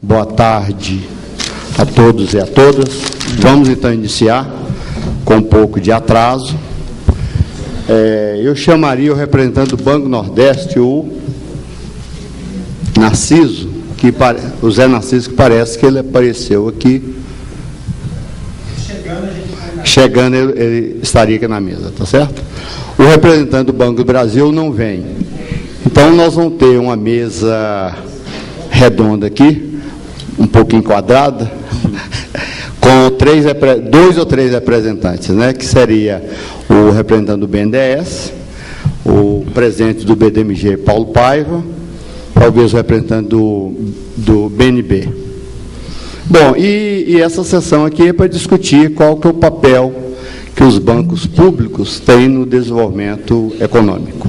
Boa tarde a todos e a todas. Vamos então iniciar com um pouco de atraso. Eu chamaria o representante do Banco Nordeste, o Narciso, o Zé Narciso, que parece que ele apareceu aqui. Chegando, ele estaria aqui na mesa, tá certo? O representante do Banco do Brasil não vem. Então, nós vamos ter uma mesa redonda aqui, um pouquinho quadrada, com dois ou três representantes, né? Que seria o representante do BNDES, o presidente do BDMG, Paulo Paiva, talvez o representante do BNB. Bom, e essa sessão aqui é para discutir qual que é o papel que os bancos públicos têm no desenvolvimento econômico.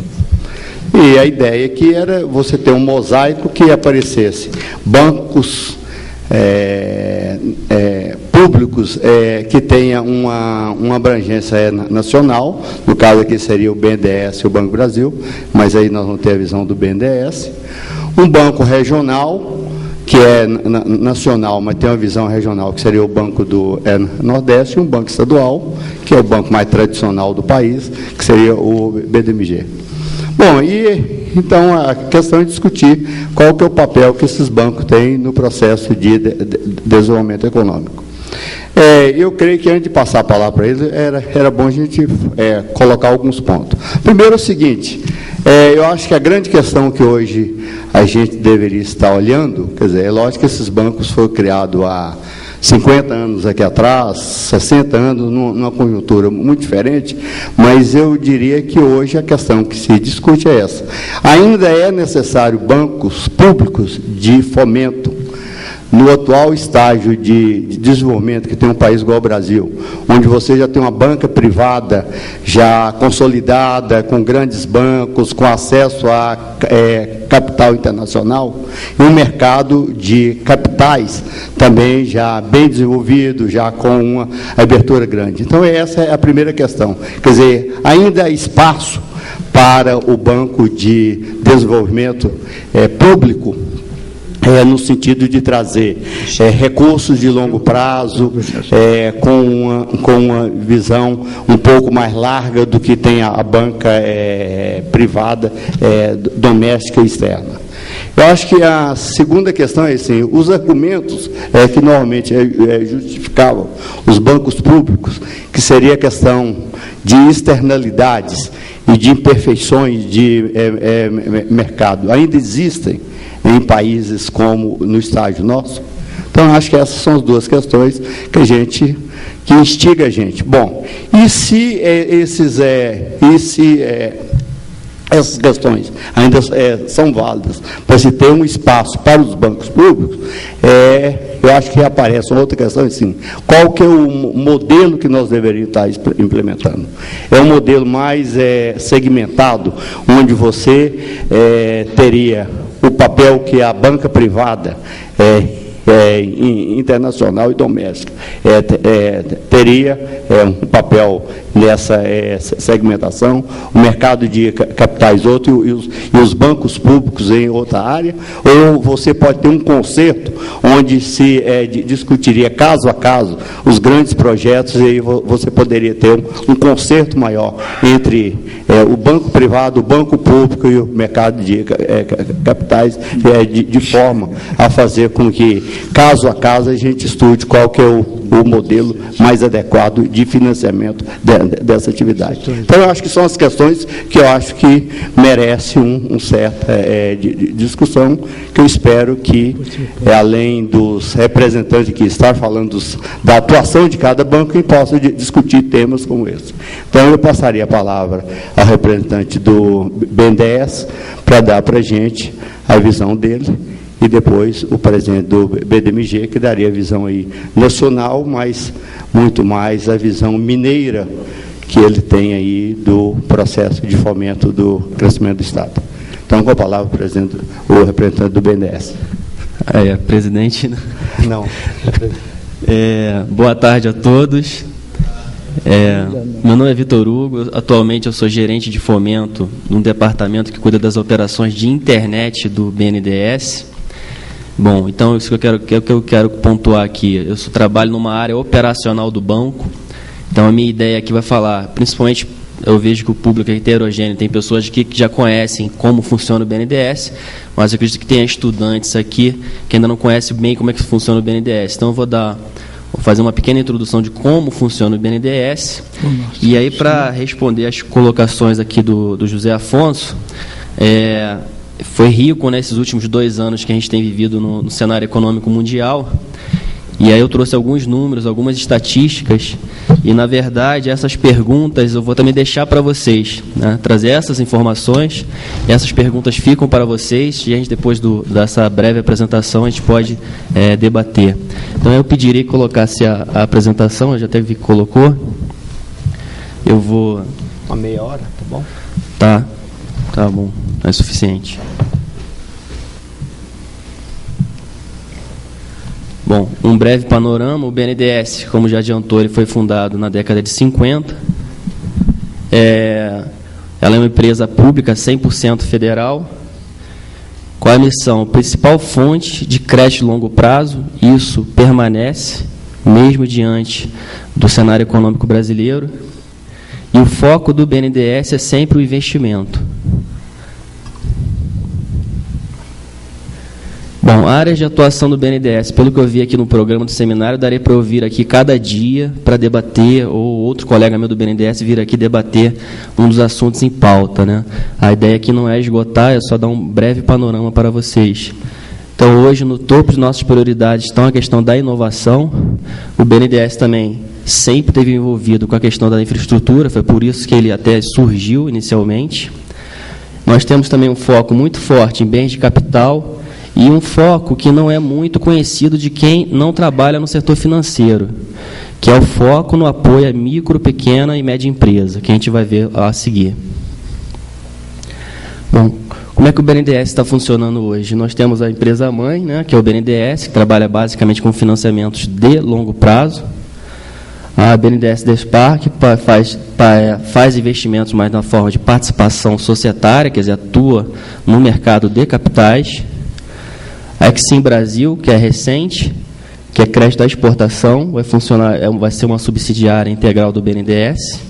E a ideia aqui era você ter um mosaico que aparecesse bancos públicos que tenha uma abrangência nacional, no caso aqui seria o BNDES e o Banco Brasil, mas aí nós vamos ter a visão do BNDES, um banco regional, que é nacional, mas tem uma visão regional, que seria o Banco do Nordeste, e um banco estadual, que é o banco mais tradicional do país, que seria o BDMG. Bom, e então a questão é discutir qual que é o papel que esses bancos têm no processo de desenvolvimento econômico. Eu creio que antes de passar a palavra para eles, era bom a gente colocar alguns pontos. Primeiro é o seguinte, eu acho que a grande questão que hoje a gente deveria estar olhando, quer dizer, é lógico que esses bancos foram criados há 50 anos aqui atrás, 60 anos, numa conjuntura muito diferente, mas eu diria que hoje a questão que se discute é essa. Ainda é necessário bancos públicos de fomento, no atual estágio de desenvolvimento que tem um país igual ao Brasil, onde você já tem uma banca privada já consolidada, com grandes bancos, com acesso a capital internacional, e um mercado de capitais também já bem desenvolvido, já com uma abertura grande. Então, essa é a primeira questão. Quer dizer, ainda há espaço para o Banco de Desenvolvimento Público, no sentido de trazer recursos de longo prazo, com uma visão um pouco mais larga do que tem a banca privada, doméstica e externa. Eu acho que a segunda questão é assim, os argumentos que normalmente justificavam os bancos públicos, que seria a questão de externalidades e de imperfeições de mercado, ainda existem em países como no estágio nosso. Então, acho que essas são as duas questões que instiga a gente. Bom, e se essas questões ainda são válidas para se ter um espaço para os bancos públicos, eu acho que aparece uma outra questão, assim, qual que é o modelo que nós deveríamos estar implementando? É um modelo mais segmentado, onde você teria o papel que a banca privada internacional e doméstica teria um papel nessa segmentação, o mercado de capitais outro e os bancos públicos em outra área, ou você pode ter um concerto onde se discutiria caso a caso os grandes projetos, e aí você poderia ter um concerto maior entre o banco privado, o banco público e o mercado de capitais, de forma a fazer com que, caso a caso, a gente estude qual que é o modelo mais adequado de financiamento dessa atividade. Então, eu acho que são as questões que eu acho que merecem um certa discussão, que eu espero que, além dos representantes que estão falando da atuação de cada banco, que possa discutir temas como esse. Então, eu passaria a palavra ao representante do BNDES para dar para a gente a visão dele, e depois o presidente do BDMG, que daria a visão aí nacional, mas muito mais a visão mineira que ele tem aí do processo de fomento do crescimento do Estado. Então, com a palavra, o representante do BNDES. Presidente? Não. Boa tarde a todos. Meu nome é Vitor Hugo, atualmente eu sou gerente de fomento num departamento que cuida das operações de internet do BNDES. Bom, então isso que eu quero pontuar aqui. Eu trabalho numa área operacional do banco, então a minha ideia aqui vai falar, principalmente, eu vejo que o público é heterogêneo, tem pessoas aqui que já conhecem como funciona o BNDES, mas eu acredito que tem estudantes aqui que ainda não conhecem bem como é que funciona o BNDES. Então eu vou fazer uma pequena introdução de como funciona o BNDES. E aí, para responder as colocações aqui do José Afonso, foi rico nesses últimos 2 anos que a gente tem vivido no cenário econômico mundial. E aí eu trouxe alguns números, algumas estatísticas, e, na verdade, essas perguntas eu vou também deixar para vocês, né? Trazer essas informações, e essas perguntas ficam para vocês, e a gente, depois dessa breve apresentação, a gente pode debater. Então, eu pediria que colocasse a apresentação, eu já até vi que colocou. Eu vou... Uma meia hora, tá bom? Tá bom, é suficiente. Bom, um breve panorama. O BNDES, como já adiantou, ele foi fundado na década de 50. Ela é uma empresa pública 100% federal. Qual a missão? Principal fonte de crédito de longo prazo. Isso permanece, mesmo diante do cenário econômico brasileiro. E o foco do BNDES é sempre o investimento. Bom, áreas de atuação do BNDES, pelo que eu vi aqui no programa do seminário, darei para eu vir aqui cada dia para debater, ou outro colega meu do BNDES vir aqui debater um dos assuntos em pauta, né? A ideia aqui não é esgotar, é só dar um breve panorama para vocês. Então, hoje, no topo de nossas prioridades estão a questão da inovação. O BNDES também sempre esteve envolvido com a questão da infraestrutura, foi por isso que ele até surgiu inicialmente. Nós temos também um foco muito forte em bens de capital, e um foco que não é muito conhecido de quem não trabalha no setor financeiro, que é o foco no apoio à micro, pequena e média empresa, que a gente vai ver a seguir. Bom, como é que o BNDES está funcionando hoje? Nós temos a empresa-mãe, né, que é o BNDES, que trabalha basicamente com financiamentos de longo prazo. A BNDES Despar, que faz investimentos mais na forma de participação societária, quer dizer, atua no mercado de capitais. A Exim Brasil, que é recente, que é crédito à exportação, vai ser uma subsidiária integral do BNDES,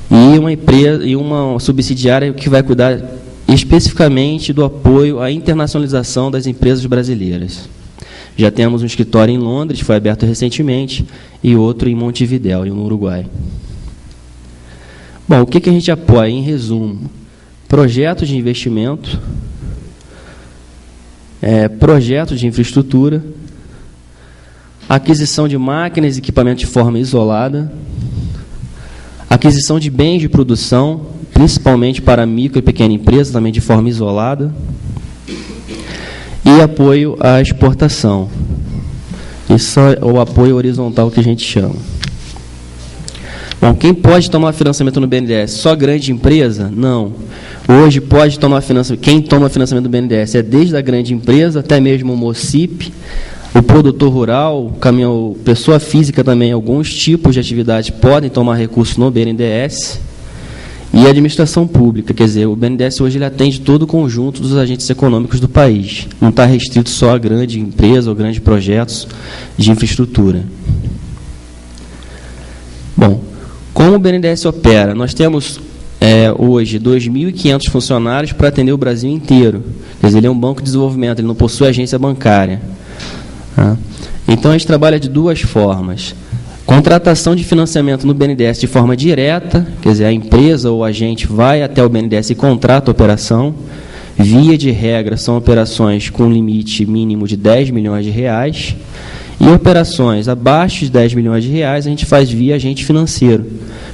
e uma subsidiária que vai cuidar especificamente do apoio à internacionalização das empresas brasileiras. Já temos um escritório em Londres, que foi aberto recentemente, e outro em Montevidéu, no Uruguai. Bom, o que a gente apoia? Em resumo, projetos de investimento, projetos de infraestrutura, aquisição de máquinas e equipamentos de forma isolada, aquisição de bens de produção, principalmente para micro e pequena empresa, também de forma isolada, e apoio à exportação. Isso é o apoio horizontal que a gente chama. Bom, quem pode tomar financiamento no BNDES? Só grande empresa? Não. Hoje pode tomar financiamento. Quem toma financiamento do BNDES é desde a grande empresa até mesmo o MOCIP, o produtor rural, o caminhão, pessoa física também, alguns tipos de atividades podem tomar recursos no BNDES, e a administração pública, quer dizer, o BNDES hoje ele atende todo o conjunto dos agentes econômicos do país, não está restrito só a grande empresa ou grandes projetos de infraestrutura. Bom, como o BNDES opera? Nós temos hoje 2.500 funcionários para atender o Brasil inteiro. Quer dizer, ele é um banco de desenvolvimento, ele não possui agência bancária. Então, a gente trabalha de duas formas. Contratação de financiamento no BNDES de forma direta, quer dizer, a empresa ou o agente vai até o BNDES e contrata a operação. Via de regra, são operações com limite mínimo de R$10 milhões. E operações abaixo de R$10 milhões, a gente faz via agente financeiro.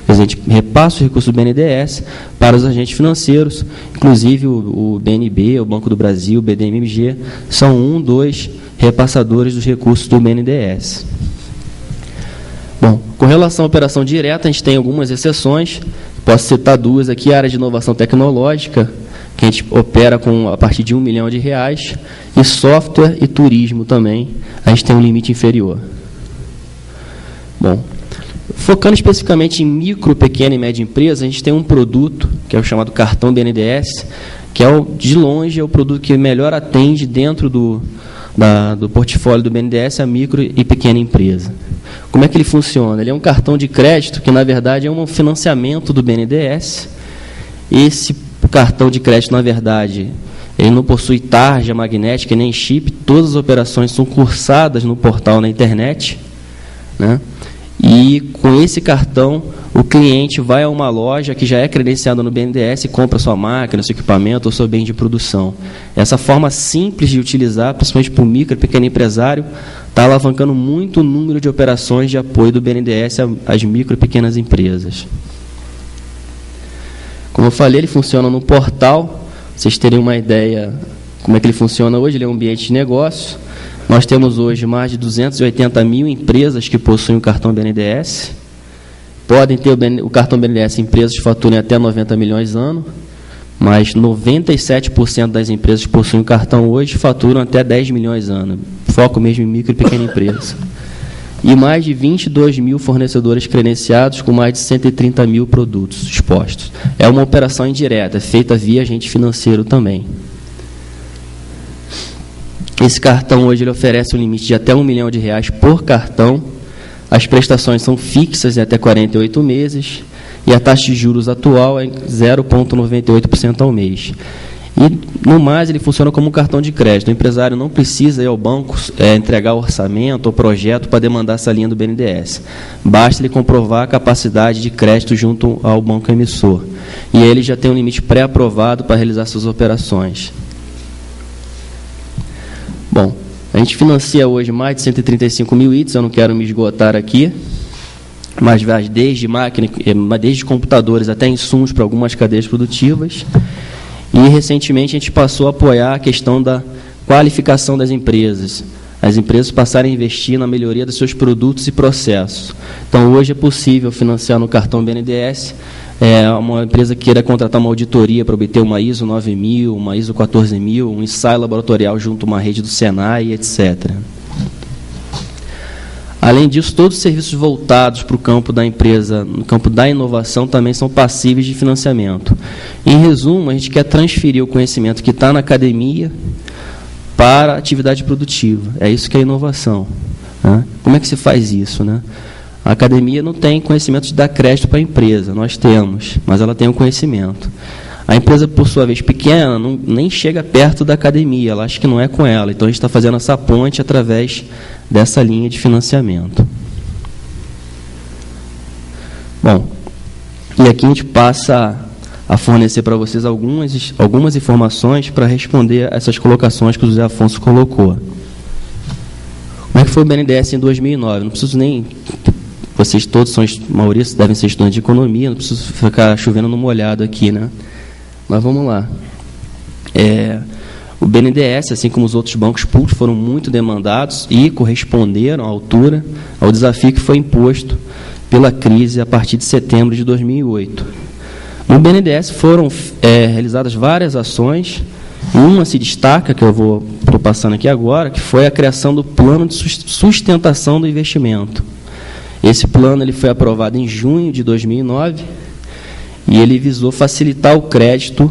Quer dizer, a gente repassa os recursos do BNDES para os agentes financeiros, inclusive o BNB, o Banco do Brasil, o BDMG, são dois repassadores dos recursos do BNDES. Bom, com relação à operação direta, a gente tem algumas exceções, posso citar duas aqui, a área de inovação tecnológica, que a gente opera a partir de R$1 milhão, e software e turismo também, a gente tem um limite inferior. Bom, focando especificamente em micro, pequena e média empresa, a gente tem um produto, que é o chamado cartão BNDES, que de longe é o produto que melhor atende dentro do portfólio do BNDES a micro e pequena empresa. Como é que ele funciona? Ele é um cartão de crédito que, na verdade, é um financiamento do BNDES. Esse cartão de crédito, na verdade, ele não possui tarja magnética nem chip, todas as operações são cursadas no portal na internet, né? E com esse cartão, o cliente vai a uma loja que já é credenciada no BNDES e compra sua máquina, seu equipamento ou seu bem de produção. Essa forma simples de utilizar, principalmente para o micro e pequeno empresário, está alavancando muito o número de operações de apoio do BNDES às micro e pequenas empresas. Como eu falei, ele funciona no portal. Vocês terem uma ideia como é que ele funciona hoje, ele é um ambiente de negócio. Nós temos hoje mais de 280 mil empresas que possuem o cartão BNDES. Podem ter o cartão BNDES empresas que faturem até 90 milhões ano, mas 97% das empresas que possuem o cartão hoje faturam até 10 milhões ano. Foco mesmo em micro e pequena empresa. E mais de 22 mil fornecedores credenciados com mais de 130 mil produtos expostos. É uma operação indireta, feita via agente financeiro também. Esse cartão hoje ele oferece um limite de até R$1 milhão por cartão. As prestações são fixas em até 48 meses e a taxa de juros atual é 0,98% ao mês. E, no mais, ele funciona como um cartão de crédito. O empresário não precisa ir ao banco entregar orçamento ou projeto para demandar essa linha do BNDES. Basta ele comprovar a capacidade de crédito junto ao banco emissor. E ele já tem um limite pré-aprovado para realizar suas operações. Bom, a gente financia hoje mais de 135 mil itens, eu não quero me esgotar aqui, mas vai desde máquina, desde computadores até insumos para algumas cadeias produtivas. E, recentemente, a gente passou a apoiar a questão da qualificação das empresas. As empresas passarem a investir na melhoria dos seus produtos e processos. Então, hoje é possível financiar no cartão BNDES, uma empresa que queira contratar uma auditoria para obter uma ISO 9000, uma ISO 14000, um ensaio laboratorial junto a uma rede do Senai, etc. Além disso, todos os serviços voltados para o campo da empresa, no campo da inovação, também são passíveis de financiamento. Em resumo, a gente quer transferir o conhecimento que está na academia para a atividade produtiva. É isso que é inovação, né? Como é que se faz isso, né? A academia não tem conhecimento de dar crédito para a empresa, nós temos, mas ela tem o conhecimento. A empresa, por sua vez, pequena, nem chega perto da academia, ela acha que não é com ela. Então, a gente está fazendo essa ponte através dessa linha de financiamento. Bom, e aqui a gente passa a fornecer para vocês algumas informações para responder a essas colocações que o José Afonso colocou. Como é que foi o BNDES em 2009? Não preciso nem... Vocês todos a maioria devem ser estudantes de economia, não preciso ficar chovendo no molhado aqui, né? Mas vamos lá. O BNDES, assim como os outros bancos públicos, foram muito demandados e corresponderam à altura ao desafio que foi imposto pela crise a partir de setembro de 2008. No BNDES foram realizadas várias ações. Uma se destaca, que eu estou passando aqui agora, que foi a criação do Plano de Sustentação do Investimento. Esse plano ele foi aprovado em junho de 2009 e ele visou facilitar o crédito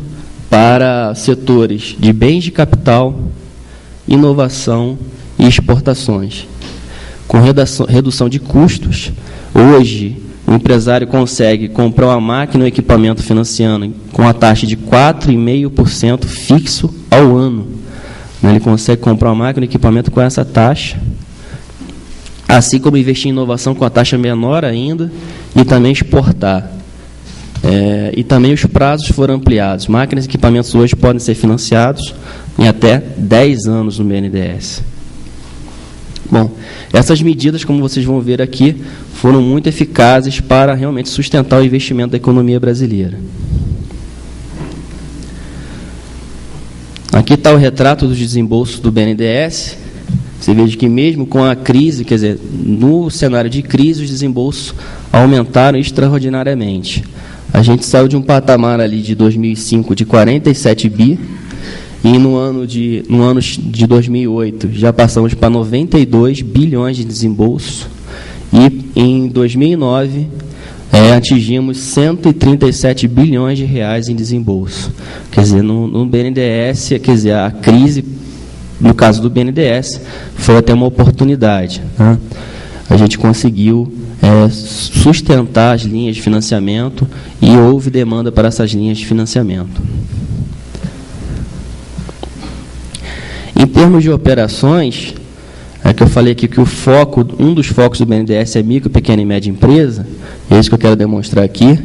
para setores de bens de capital, inovação e exportações. Com redução de custos, hoje o empresário consegue comprar uma máquina ou equipamento financiando com a taxa de 4,5% fixo ao ano. Ele consegue comprar uma máquina ou equipamento com essa taxa, assim como investir em inovação com a taxa menor ainda e também exportar. E também os prazos foram ampliados. Máquinas e equipamentos hoje podem ser financiados em até 10 anos no BNDES. Bom, essas medidas, como vocês vão ver aqui, foram muito eficazes para realmente sustentar o investimento da economia brasileira. Aqui está o retrato dos desembolsos do BNDES. Você veja que mesmo com a crise, quer dizer, no cenário de crise, os desembolsos aumentaram extraordinariamente. A gente saiu de um patamar ali de 2005 de 47 bi, e no ano de 2008 já passamos para 92 bilhões de desembolso, e em 2009 atingimos 137 bilhões de reais em desembolso. Quer dizer, no BNDES, quer dizer, a crise no caso do BNDES, foi até uma oportunidade, né? A gente conseguiu sustentar as linhas de financiamento e houve demanda para essas linhas de financiamento. Em termos de operações, é que eu falei aqui que um dos focos do BNDES é micro, pequena e média empresa, é isso que eu quero demonstrar aqui.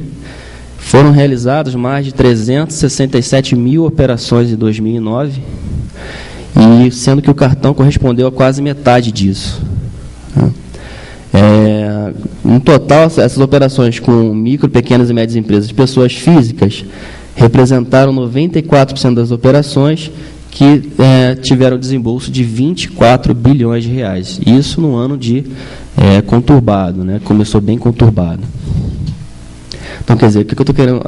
Foram realizadas mais de 367 mil operações em 2009, e sendo que o cartão correspondeu a quase metade disso. No total, essas operações com micro, pequenas e médias empresas de pessoas físicas representaram 94% das operações que tiveram desembolso de 24 bilhões de reais. Isso no ano de conturbado, né? Começou bem conturbado. Então, quer dizer, o que eu estou querendo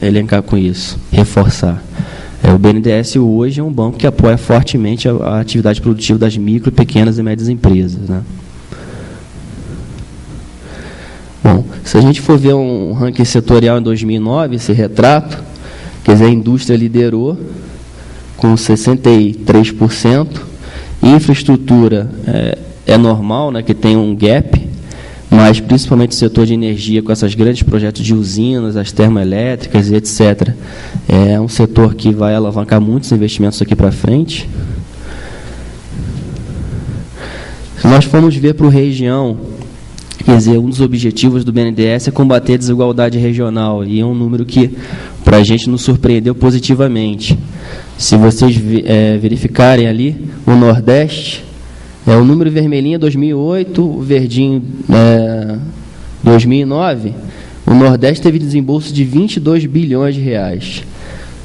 elencar com isso? Reforçar. O BNDES hoje é um banco que apoia fortemente a atividade produtiva das micro, pequenas e médias empresas, né? Bom, se a gente for ver um ranking setorial em 2009, esse retrato, quer dizer, a indústria liderou com 63%, infraestrutura é normal, né, que tem um gap, mas principalmente o setor de energia, com esses grandes projetos de usinas, as termoelétricas e etc., é um setor que vai alavancar muitos investimentos aqui para frente. Se nós formos ver para a região, quer dizer, um dos objetivos do BNDES é combater a desigualdade regional, e é um número que, para a gente, nos surpreendeu positivamente. Se vocês verificarem ali, o Nordeste, o número vermelhinho é 2008, o verdinho 2009, o Nordeste teve desembolso de 22 bilhões de reais.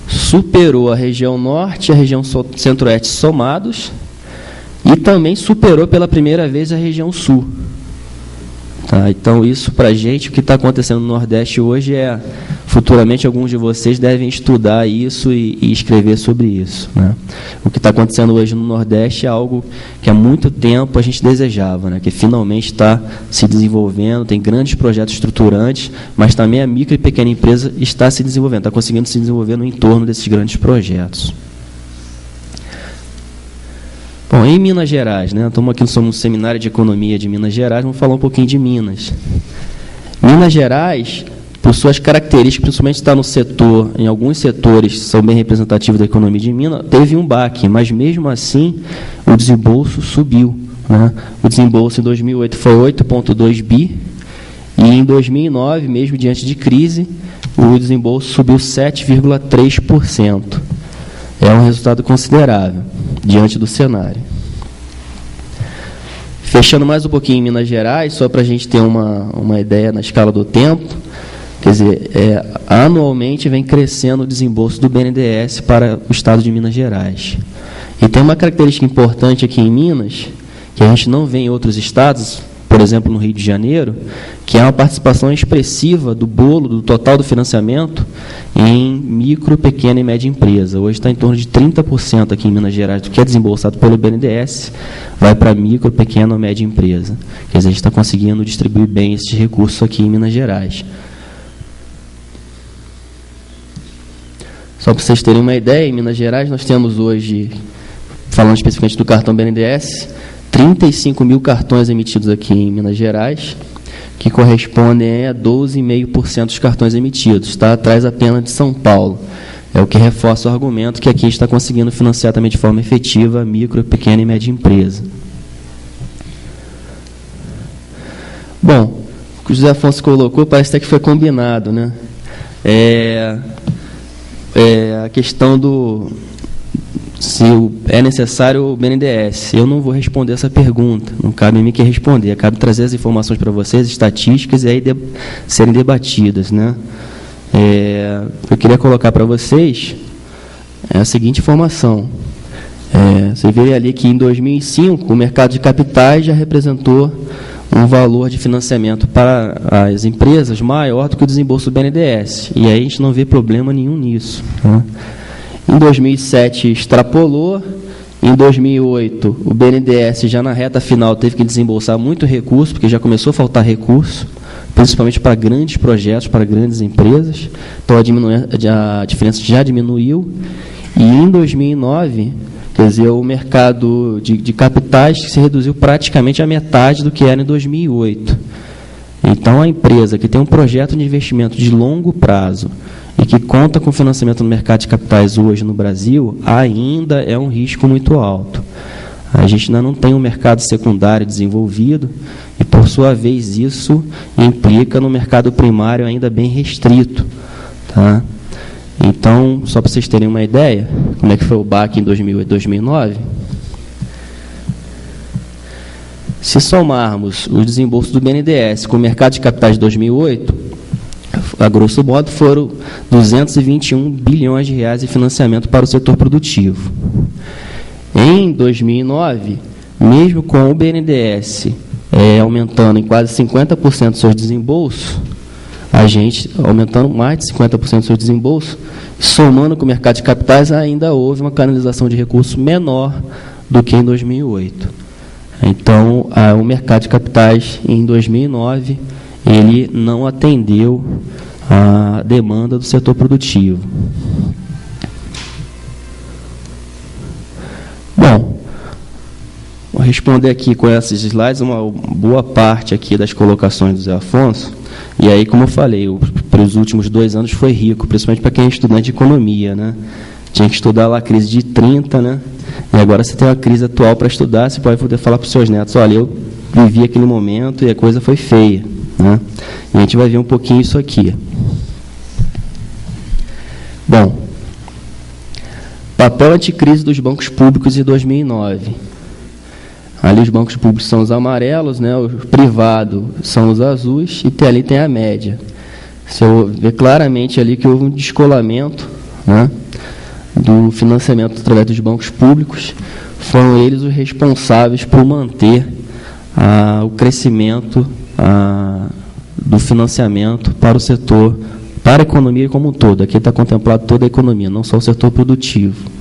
Superou a região Norte e a região Centro-Oeste somados, e também superou pela primeira vez a região Sul. Tá, então, isso para a gente, o que está acontecendo no Nordeste hoje futuramente, alguns de vocês devem estudar isso e escrever sobre isso, né? O que está acontecendo hoje no Nordeste é algo que há muito tempo a gente desejava, né? Que finalmente está se desenvolvendo, tem grandes projetos estruturantes, mas também a micro e pequena empresa está se desenvolvendo, está conseguindo se desenvolver no entorno desses grandes projetos. Bom, em Minas Gerais, né? Estamos aqui no seminário de economia de Minas Gerais, vamos falar um pouquinho de Minas. Minas Gerais, por suas características, principalmente está no setor, em alguns setores que são bem representativos da economia de Minas, teve um baque, mas mesmo assim o desembolso subiu, né? O desembolso em 2008 foi 8,2 bi, e em 2009, mesmo diante de crise, o desembolso subiu 7,3%. É um resultado considerável diante do cenário. Fechando mais um pouquinho em Minas Gerais, só para a gente ter uma ideia na escala do tempo, quer dizer, anualmente vem crescendo o desembolso do BNDES para o estado de Minas Gerais. E tem uma característica importante aqui em Minas, que a gente não vê em outros estados, por exemplo, no Rio de Janeiro, que é uma participação expressiva do bolo, do total do financiamento, em micro, pequena e média empresa. Hoje está em torno de 30% aqui em Minas Gerais do que é desembolsado pelo BNDES, vai para micro, pequena ou média empresa. Quer dizer, a gente está conseguindo distribuir bem esses recursos aqui em Minas Gerais. Só para vocês terem uma ideia, em Minas Gerais nós temos hoje, falando especificamente do cartão BNDES, 35 mil cartões emitidos aqui em Minas Gerais, que correspondem a 12,5% dos cartões emitidos. Está atrás apenas de São Paulo. É o que reforça o argumento que aqui está conseguindo financiar também de forma efetiva a micro, pequena e média empresa. Bom, o que o José Afonso colocou parece até que foi combinado, né? A questão se é necessário o BNDES. Eu não vou responder essa pergunta, não cabe a mim que responder, cabe trazer as informações para vocês, estatísticas, e aí serem debatidas, né? Eu queria colocar para vocês a seguinte informação. Você vê ali que em 2005 o mercado de capitais já representou um valor de financiamento para as empresas maior do que o desembolso do BNDES, e aí a gente não vê problema nenhum nisso, né? Em 2007 extrapolou, em 2008 o BNDES já na reta final teve que desembolsar muito recurso, porque já começou a faltar recurso, principalmente para grandes projetos, para grandes empresas, então a diferença já diminuiu, e em 2009 Quer dizer, o mercado de capitais se reduziu praticamente à metade do que era em 2008. Então, a empresa que tem um projeto de investimento de longo prazo e que conta com financiamento no mercado de capitais hoje no Brasil, ainda é um risco muito alto. A gente ainda não tem um mercado secundário desenvolvido e, por sua vez, isso implica no mercado primário ainda bem restrito. Tá? Então, só para vocês terem uma ideia, como é que foi o BAC em 2008 e 2009, se somarmos os desembolsos do BNDES com o mercado de capitais de 2008, a grosso modo foram 221 bilhões de reais de financiamento para o setor produtivo. Em 2009, mesmo com o BNDES aumentando em quase 50% dos seus desembolsos, a gente aumentando mais de 50% dos seus desembolsos, somando com o mercado de capitais, ainda houve uma canalização de recursos menor do que em 2008. Então, o mercado de capitais, em 2009, ele não atendeu a demanda do setor produtivo. Bom, vou responder aqui com esses slides uma boa parte aqui das colocações do Zé Afonso. E aí, como eu falei, para os últimos 2 anos foi rico, principalmente para quem é estudante de economia, né? Tinha que estudar lá a crise de 30, né? E agora você tem uma crise atual para estudar, você pode poder falar para os seus netos, olha, eu vivi aquele momento e a coisa foi feia, né? E a gente vai ver um pouquinho isso aqui. Bom, papel anticrise dos bancos públicos em 2009. Ali os bancos públicos são os amarelos, né? Os privados são os azuis e ali tem a média. Você vê claramente ali que houve um descolamento, né, do financiamento através dos bancos públicos. Foram eles os responsáveis por manter o crescimento do financiamento para o setor, para a economia como um todo. Aqui está contemplado toda a economia, não só o setor produtivo.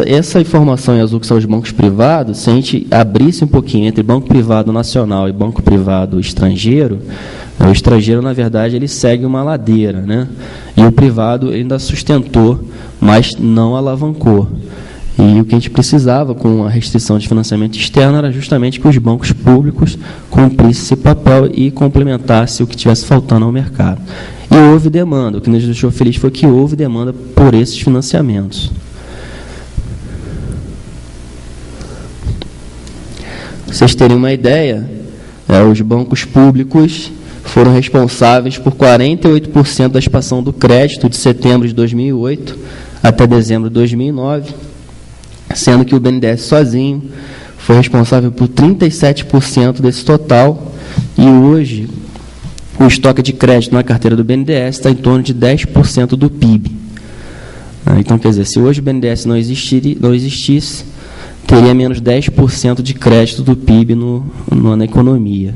Essa informação em azul, que são os bancos privados, se a gente abrisse um pouquinho entre banco privado nacional e banco privado estrangeiro, o estrangeiro, na verdade, ele segue uma ladeira, né? E o privado ainda sustentou, mas não alavancou. E o que a gente precisava com a restrição de financiamento externo era justamente que os bancos públicos cumprissem esse papel e complementassem o que estivesse faltando ao mercado. E houve demanda. O que nos deixou feliz foi que houve demanda por esses financiamentos. Para vocês terem uma ideia, os bancos públicos foram responsáveis por 48% da expansão do crédito de setembro de 2008 até dezembro de 2009, sendo que o BNDES sozinho foi responsável por 37% desse total, e hoje o estoque de crédito na carteira do BNDES está em torno de 10% do PIB. Então, quer dizer, se hoje o BNDES não existisse, teria menos 10% de crédito do PIB na economia.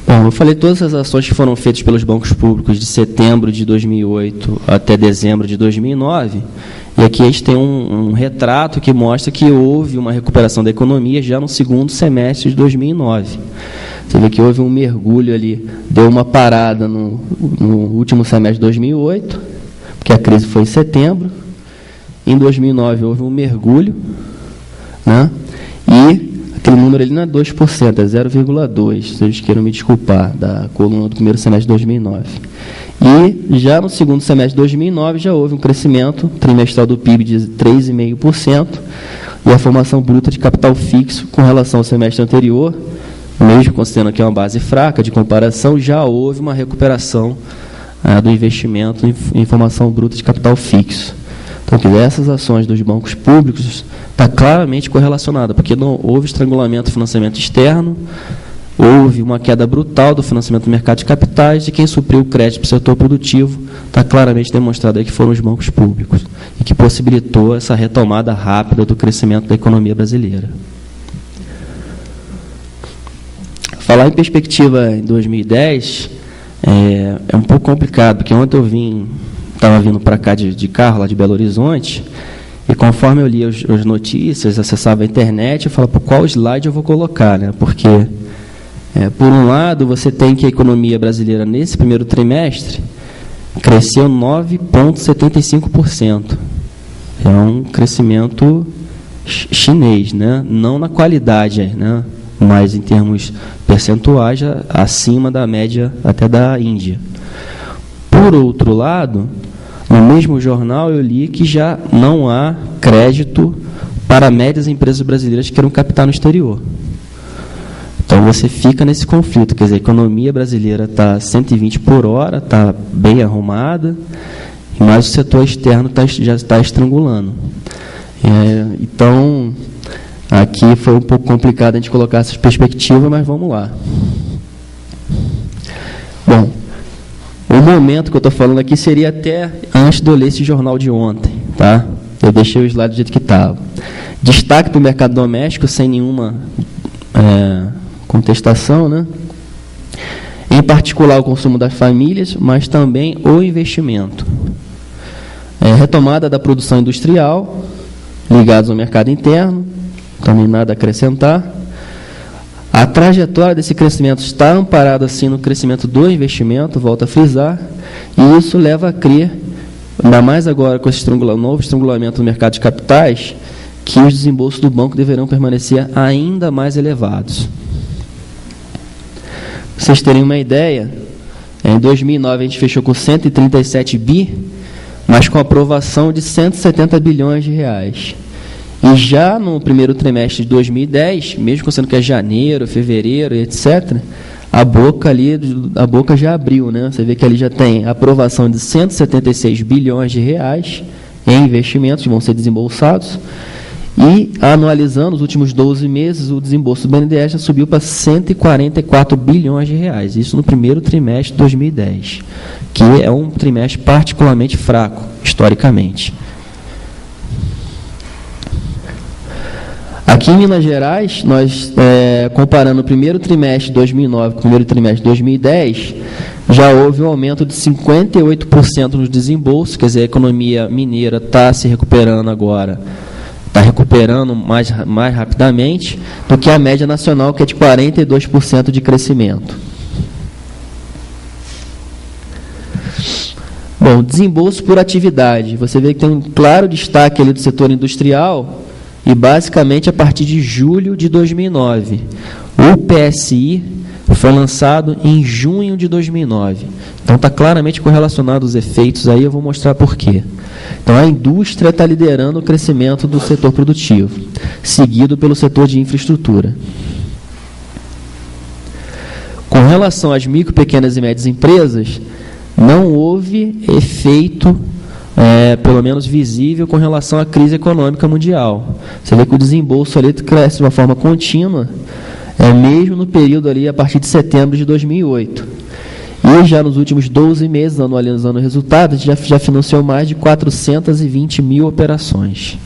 Bom, eu falei todas as ações que foram feitas pelos bancos públicos de setembro de 2008 até dezembro de 2009, e aqui a gente tem um retrato que mostra que houve uma recuperação da economia já no segundo semestre de 2009. Você vê que houve um mergulho ali, deu uma parada no último semestre de 2008, porque a crise foi em setembro. Em 2009 houve um mergulho, né? E aquele número ali não é 2%, é 0,2%, se vocês queiram me desculpar, da coluna do primeiro semestre de 2009. E já no segundo semestre de 2009 já houve um crescimento trimestral do PIB de 3,5%, e a formação bruta de capital fixo com relação ao semestre anterior, mesmo considerando que é uma base fraca de comparação, já houve uma recuperação do investimento em formação bruta de capital fixo. Então, essas ações dos bancos públicos está claramente correlacionada, porque não houve estrangulamento do financiamento externo, houve uma queda brutal do financiamento do mercado de capitais, e quem supriu o crédito para o setor produtivo está claramente demonstrado aí que foram os bancos públicos, e que possibilitou essa retomada rápida do crescimento da economia brasileira. Falar em perspectiva em 2010 é um pouco complicado, porque ontem eu estava vindo para cá de carro, lá de Belo Horizonte, e conforme eu lia as notícias, acessava a internet, eu falava, qual slide eu vou colocar, né? Porque, por um lado, você tem que a economia brasileira, nesse primeiro trimestre, cresceu 9,75%. É um crescimento chinês, né? Não na qualidade, né? Mas em termos percentuais, acima da média até da Índia. Por outro lado, no mesmo jornal eu li que já não há crédito para médias empresas brasileiras que queiram captar no exterior. Então você fica nesse conflito, quer dizer, a economia brasileira está 120 por hora, está bem arrumada, mas o setor externo já está estrangulando. Então, aqui foi um pouco complicado a gente colocar essas perspectivas, mas vamos lá. Bom, o momento que eu estou falando aqui seria até antes de eu ler esse jornal de ontem, tá? Eu deixei o slide do jeito que estava. Destaque para o mercado doméstico, sem nenhuma contestação, né? Em particular o consumo das famílias, mas também o investimento. Retomada da produção industrial, ligados ao mercado interno, também nada a acrescentar. A trajetória desse crescimento está amparada assim no crescimento do investimento, volto a frisar, e isso leva a crer, ainda mais agora com esse novo estrangulamento no mercado de capitais, que os desembolsos do banco deverão permanecer ainda mais elevados. Para vocês terem uma ideia, em 2009 a gente fechou com 137 bi, mas com aprovação de 170 bilhões de reais. E já no primeiro trimestre de 2010, mesmo considerando que é janeiro, fevereiro, etc., a boca já abriu, né? Você vê que ali já tem aprovação de 176 bilhões de reais em investimentos que vão ser desembolsados. E, anualizando os últimos 12 meses, o desembolso do BNDES já subiu para 144 bilhões de reais. Isso no primeiro trimestre de 2010, que é um trimestre particularmente fraco, historicamente. Aqui em Minas Gerais, nós, comparando o primeiro trimestre de 2009 com o primeiro trimestre de 2010, já houve um aumento de 58% nos desembolsos, quer dizer, a economia mineira está se recuperando agora, está recuperando mais rapidamente do que a média nacional, que é de 42% de crescimento. Bom, desembolso por atividade. Você vê que tem um claro destaque ali do setor industrial, e basicamente a partir de julho de 2009. O PSI foi lançado em junho de 2009. Então está claramente correlacionado os efeitos aí, eu vou mostrar por quê. Então a indústria está liderando o crescimento do setor produtivo, seguido pelo setor de infraestrutura. Com relação às micro, pequenas e médias empresas, não houve efeito pelo menos visível com relação à crise econômica mundial. Você vê que o desembolso ali cresce de uma forma contínua, mesmo no período ali a partir de setembro de 2008. E já nos últimos 12 meses, anualizando o resultado, já financiou mais de 420 mil operações.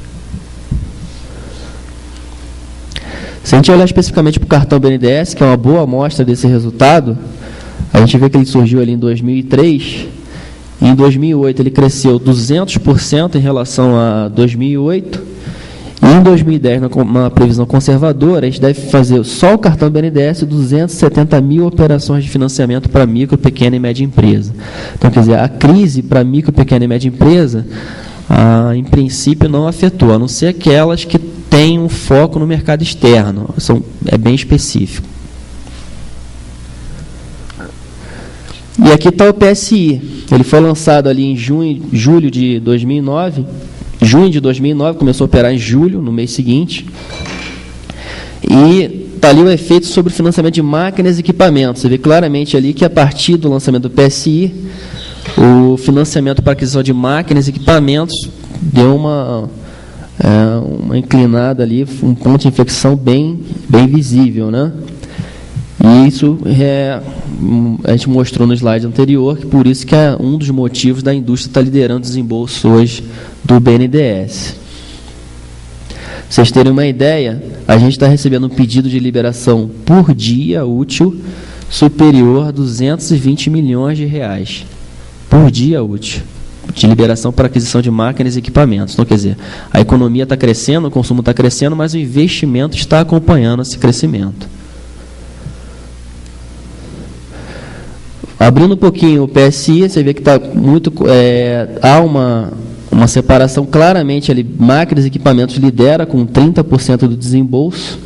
Se a gente olhar especificamente para o cartão BNDES, que é uma boa amostra desse resultado, a gente vê que ele surgiu ali em 2003. Em 2008 ele cresceu 200% em relação a 2008. E em 2010, numa previsão conservadora, a gente deve fazer só o cartão BNDES 270 mil operações de financiamento para micro, pequena e média empresa. Então, quer dizer, a crise para micro, pequena e média empresa, em princípio, não afetou, a não ser aquelas que têm um foco no mercado externo. É bem específico. E aqui está o PSI. Ele foi lançado ali em julho de 2009. Junho de 2009, começou a operar em julho, no mês seguinte. E está ali o efeito sobre o financiamento de máquinas e equipamentos. Você vê claramente ali que a partir do lançamento do PSI, o financiamento para aquisição de máquinas e equipamentos deu uma inclinada ali, um ponto de inflexão bem visível, né? E isso a gente mostrou no slide anterior, que por isso que é um dos motivos da indústria estar liderando o desembolso hoje do BNDES. Para vocês terem uma ideia, a gente está recebendo um pedido de liberação por dia útil superior a 220 milhões de reais. Por dia útil. De liberação para aquisição de máquinas e equipamentos. Então, quer dizer, a economia está crescendo, o consumo está crescendo, mas o investimento está acompanhando esse crescimento. Abrindo um pouquinho o PSI, você vê que está muito, há uma separação claramente ali. Máquinas e equipamentos lidera com 30% do desembolso.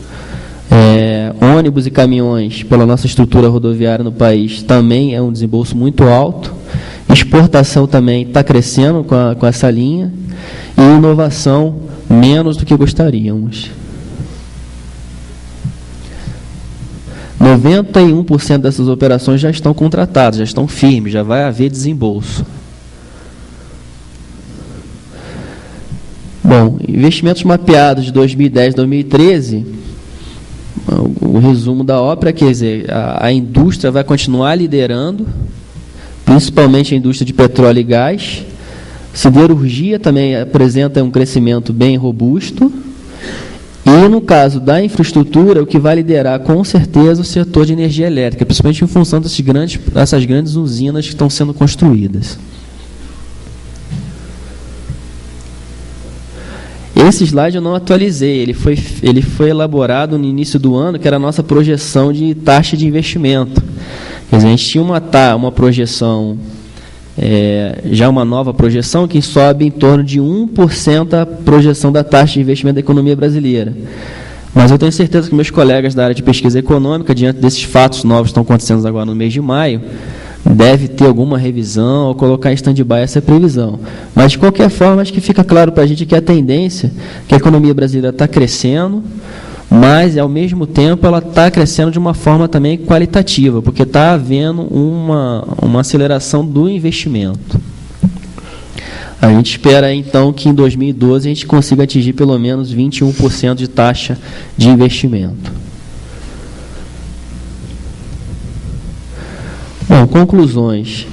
Ônibus e caminhões, pela nossa estrutura rodoviária no país, também é um desembolso muito alto. Exportação também está crescendo com essa linha. E inovação, menos do que gostaríamos. 91% dessas operações já estão contratadas, já estão firmes, já vai haver desembolso. Bom, investimentos mapeados de 2010 a 2013, o resumo da ópera, quer dizer, a indústria vai continuar liderando, principalmente a indústria de petróleo e gás. Siderurgia também apresenta um crescimento bem robusto. E, no caso da infraestrutura, o que vai liderar, com certeza, o setor de energia elétrica, principalmente em função dessas grandes usinas que estão sendo construídas. Esse slide eu não atualizei, ele foi elaborado no início do ano, que era a nossa projeção de taxa de investimento. Quer dizer, a gente tinha uma projeção, já uma nova projeção, que sobe em torno de 1% a projeção da taxa de investimento da economia brasileira. Mas eu tenho certeza que meus colegas da área de pesquisa econômica, diante desses fatos novos que estão acontecendo agora no mês de maio, deve ter alguma revisão ou colocar em stand-by essa previsão. Mas, de qualquer forma, acho que fica claro para a gente que a tendência, que a economia brasileira está crescendo, mas, ao mesmo tempo, ela está crescendo de uma forma também qualitativa, porque está havendo uma aceleração do investimento. A gente espera, então, que em 2012 a gente consiga atingir pelo menos 21% de taxa de investimento. Bom, conclusões.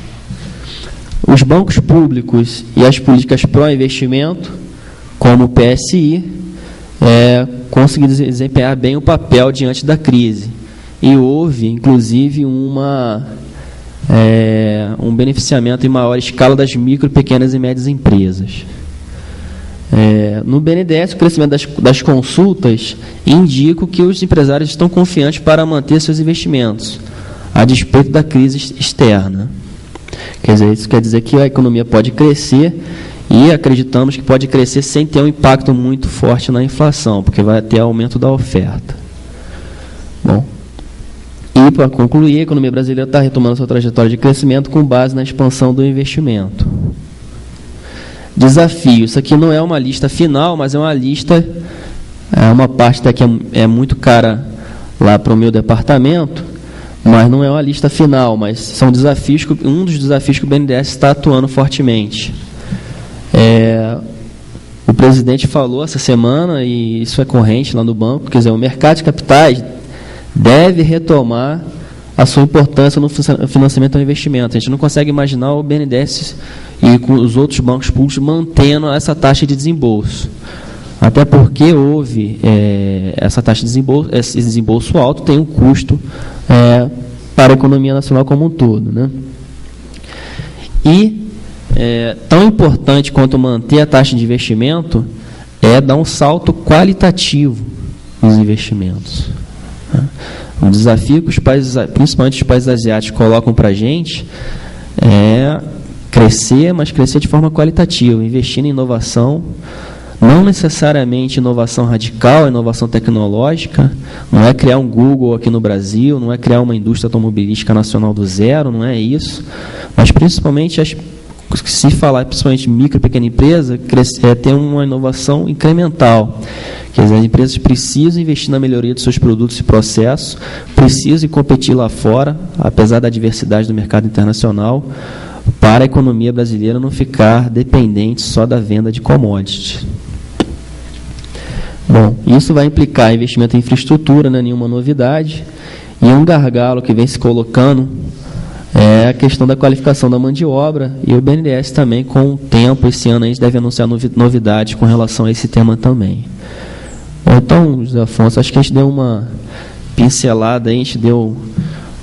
Os bancos públicos e as políticas pró-investimento, como o PSI, conseguiram desempenhar bem o papel diante da crise. E houve, inclusive, um beneficiamento em maior escala das micro, pequenas e médias empresas. No BNDES, o crescimento das consultas indica que os empresários estão confiantes para manter seus investimentos, a despeito da crise externa. Quer dizer, isso quer dizer que a economia pode crescer e acreditamos que pode crescer sem ter um impacto muito forte na inflação, porque vai ter aumento da oferta. Bom, e para concluir, a economia brasileira está retomando sua trajetória de crescimento com base na expansão do investimento. Desafio. Isso aqui não é uma lista final, mas é uma lista, uma parte que é muito cara lá para o meu departamento, mas não é uma lista final, mas são desafios, um dos desafios que o BNDES está atuando fortemente. O presidente falou essa semana, e isso é corrente lá no banco, quer dizer, o mercado de capitais deve retomar a sua importância no financiamento ao investimento. A gente não consegue imaginar o BNDES e com os outros bancos públicos mantendo essa taxa de desembolso. Até porque houve essa taxa de desembolso, esse desembolso alto tem um custo para a economia nacional como um todo, né? E tão importante quanto manter a taxa de investimento é dar um salto qualitativo nos investimentos. Um desafio que os países, principalmente os países asiáticos, colocam para a gente é crescer, mas crescer de forma qualitativa, investindo em inovação, não necessariamente inovação radical, inovação tecnológica, não é criar um Google aqui no Brasil, não é criar uma indústria automobilística nacional do zero, não é isso, mas principalmente, se falar principalmente micro e pequena empresa, ter uma inovação incremental. Quer dizer, as empresas precisam investir na melhoria dos seus produtos e processos, precisam competir lá fora, apesar da diversidade do mercado internacional, para a economia brasileira não ficar dependente só da venda de commodities. Bom, isso vai implicar investimento em infraestrutura, não é nenhuma novidade, e um gargalo que vem se colocando é a questão da qualificação da mão de obra, e o BNDES também, com o tempo, esse ano, a gente deve anunciar novidades com relação a esse tema também. Então, José Afonso, acho que a gente deu uma pincelada, a gente deu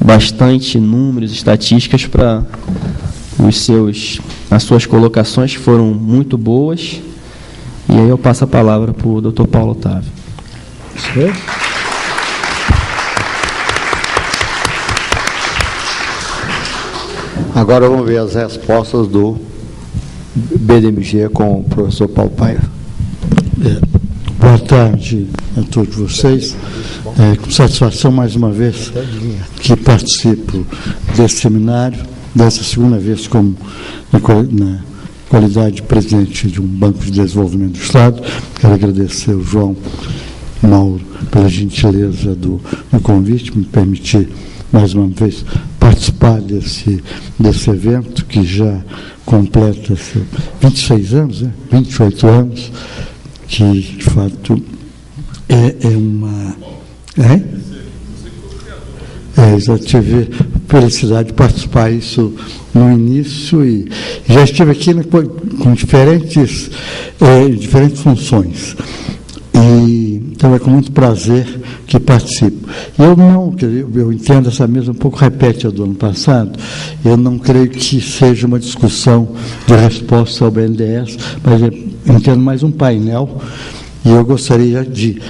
bastante números, estatísticas para as suas colocações, que foram muito boas, e aí eu passo a palavra para o Dr. Paulo Otávio. Agora vamos ver as respostas do BDMG com o professor Paulo Paiva. Boa tarde a todos vocês. Com satisfação, mais uma vez, que participo desse seminário, dessa segunda vez como na qualidade de presidente de um Banco de Desenvolvimento do Estado. Quero agradecer ao João Mauro pela gentileza do convite, me permitir, mais uma vez, participar desse evento, que já completa 26 anos, 28 anos, que, de fato, já tive felicidade de participar disso no início e já estive aqui com diferentes funções. Então, é com muito prazer que participo. Eu entendo essa mesa um pouco repete a do ano passado, eu não creio que seja uma discussão de resposta ao BNDES, mas eu entendo mais um painel, e eu gostaria de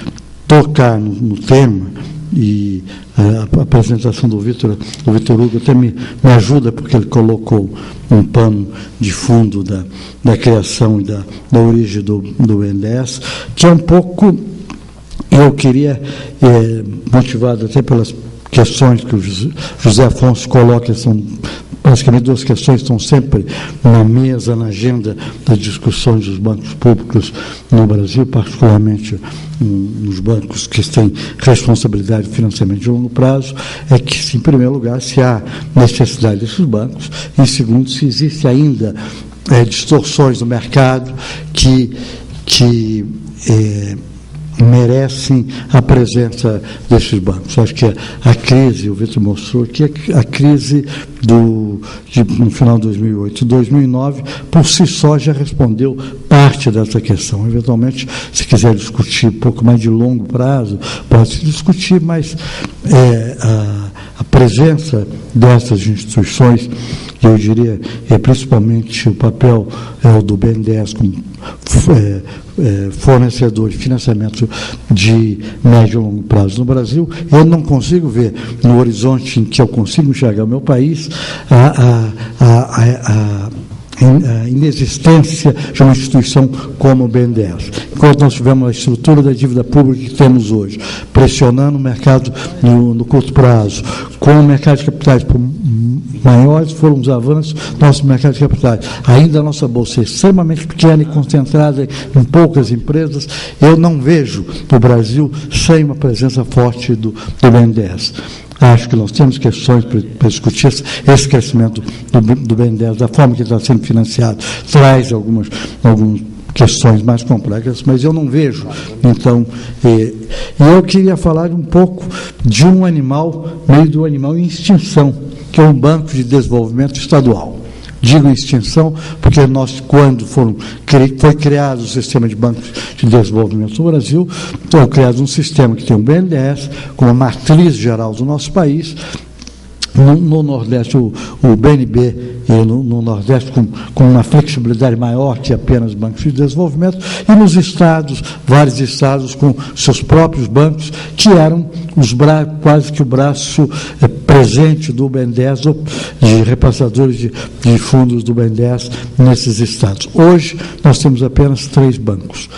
tocar no tema, e a apresentação do Vitor Hugo até me ajuda, porque ele colocou um pano de fundo da criação e da origem do BNDES, que é um pouco, eu queria, motivado até pelas questões que o José Afonso coloca, são basicamente duas questões que estão sempre na mesa, na agenda das discussões dos bancos públicos no Brasil, particularmente nos bancos que têm responsabilidade de financiamento de longo prazo, é que, em primeiro lugar, se há necessidade desses bancos, e, em segundo, se existe ainda distorções no mercado que merecem a presença desses bancos. Acho que a crise, o Vitor mostrou que a crise no final de 2008 e 2009, por si só, já respondeu parte dessa questão. Eventualmente, se quiser discutir um pouco mais de longo prazo, pode-se discutir, mas a presença dessas instituições, eu diria, principalmente o papel do BNDES como fornecedor de financiamento de médio e longo prazo no Brasil, eu não consigo ver no horizonte em que eu consigo enxergar o meu país a inexistência de uma instituição como o BNDES. Enquanto nós tivermos a estrutura da dívida pública que temos hoje, pressionando o mercado no curto prazo, com o mercado de capitais por maiores foram os avanços do nosso mercado de capitais, ainda a nossa bolsa é extremamente pequena e concentrada em poucas empresas, eu não vejo o Brasil sem uma presença forte do BNDES. Acho que nós temos questões para discutir esse crescimento do BNDES, da forma que ele está sendo financiado, traz algumas questões mais complexas, mas eu não vejo. Então, e eu queria falar um pouco de um animal, meio do animal em extinção, que é um Banco de Desenvolvimento Estadual. Digo em extinção porque quando foi criado o sistema de bancos de desenvolvimento no Brasil, foi criado um sistema que tem o BNDES como a matriz geral do nosso país. No Nordeste, o BNB, no Nordeste, com uma flexibilidade maior que apenas bancos de desenvolvimento, e nos estados, vários estados com seus próprios bancos, que eram quase que o braço presente do BNDES, de repassadores de fundos do BNDES nesses estados. Hoje, nós temos apenas 3 bancos.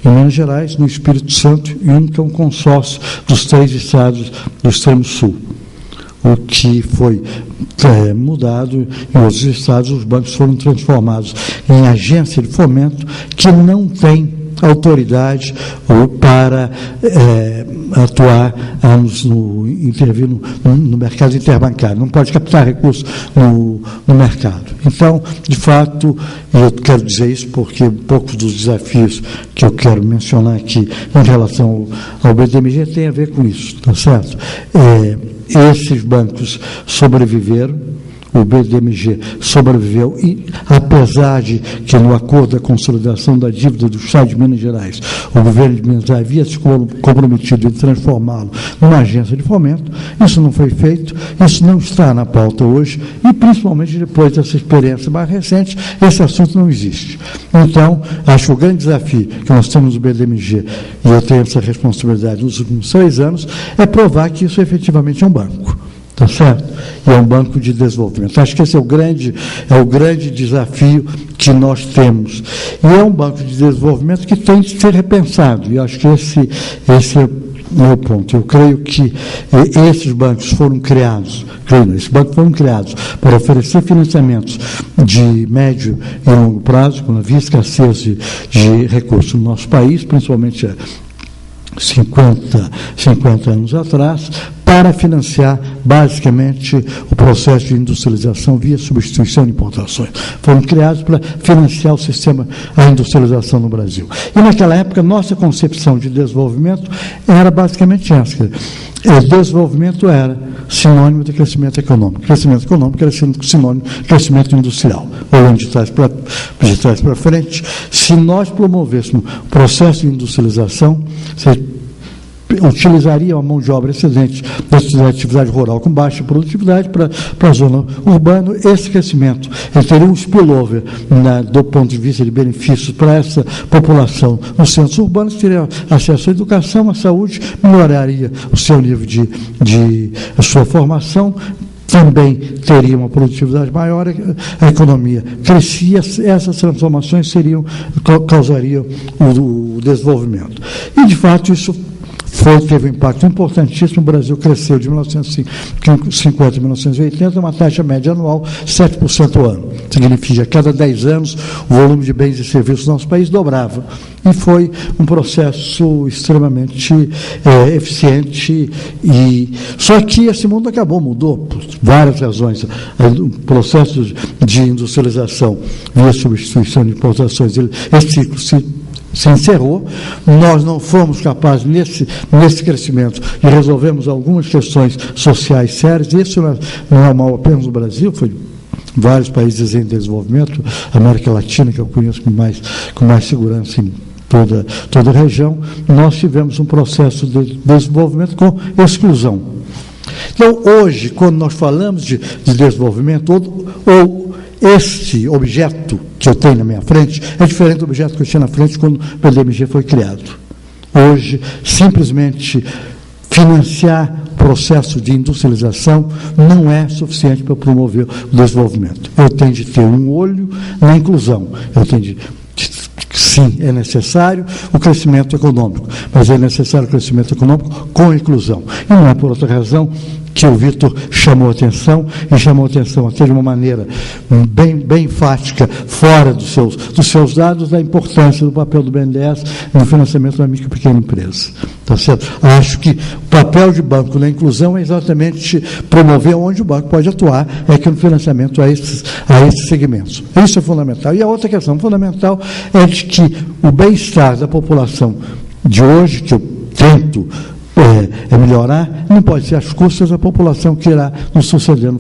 Em Minas Gerais, no Espírito Santo, e um que é um consórcio dos 3 estados do extremo sul. O que foi mudado em outros estados, os bancos foram transformados em agência de fomento que não tem autoridade para atuar, intervir no mercado interbancário, não pode captar recursos no mercado. Então, de fato, eu quero dizer isso porque um pouco dos desafios que eu quero mencionar aqui em relação ao BDMG tem a ver com isso, tá certo? Esses bancos sobreviveram, o BDMG sobreviveu, e apesar de que no acordo da consolidação da dívida do Estado de Minas Gerais, o governo de Minas Gerais havia se comprometido em transformá-lo numa agência de fomento, isso não foi feito, isso não está na pauta hoje, e principalmente depois dessa experiência mais recente, esse assunto não existe. Então, acho que o grande desafio que nós temos no BDMG, e eu tenho essa responsabilidade nos últimos 6 anos, é provar que isso efetivamente é um banco. Está certo? E é um banco de desenvolvimento. Acho que esse é o grande desafio que nós temos. E é um banco de desenvolvimento que tem que ser repensado. E acho que esse é o meu ponto. Eu creio que esses bancos foram criados para oferecer financiamentos de médio e longo prazo, quando havia escassez de recursos no nosso país, principalmente 50 anos atrás, para financiar, basicamente, o processo de industrialização via substituição de importações. Foram criados para financiar o sistema, a industrialização no Brasil. E, naquela época, nossa concepção de desenvolvimento era basicamente essa. Desenvolvimento era sinônimo de crescimento econômico. Crescimento econômico era sinônimo de crescimento industrial. Olhando de trás para frente, se nós promovêssemos o processo de industrialização, utilizaria a mão de obra excedente da atividade rural com baixa produtividade para a zona urbana. Esse crescimento ele teria um spillover do ponto de vista de benefícios para essa população nos centros urbanos, teria acesso à educação, à saúde, melhoraria o seu nível de sua formação, também teria uma produtividade maior, a economia crescia, essas transformações causariam o desenvolvimento. E, de fato, isso teve um impacto importantíssimo. O Brasil cresceu de 1950 a 1980, uma taxa média anual 7% ao ano. Significa que a cada 10 anos o volume de bens e serviços do nosso país dobrava. E foi um processo extremamente eficiente. Só que esse mundo mudou por várias razões. O processo de industrialização via substituição de importações, esse ciclo se encerrou. Nós não fomos capazes, nesse crescimento, de resolvermos algumas questões sociais sérias. Isso não é mal apenas no Brasil, foi vários países em desenvolvimento, América Latina, que eu conheço com mais segurança em toda a região. Nós tivemos um processo de desenvolvimento com exclusão. Então, hoje, quando nós falamos de desenvolvimento, ou este objeto que eu tenho na minha frente é diferente do objeto que eu tinha na frente quando o BDMG foi criado. Hoje, simplesmente financiar o processo de industrialização não é suficiente para promover o desenvolvimento. Eu tenho de ter um olho na inclusão. Sim, é necessário o crescimento econômico, mas é necessário o crescimento econômico com inclusão. E não é por outra razão que o Vitor chamou atenção até de uma maneira bem enfática, fora dos seus dados, da importância do papel do BNDES no financiamento da micro e pequena empresa. Tá certo? Acho que o papel de banco na inclusão é exatamente promover onde o banco pode atuar, que no financiamento a esses segmentos. Isso é fundamental. E a outra questão fundamental é de que o bem-estar da população de hoje, que eu tento melhorar, não pode ser às custas da população que irá nos suceder no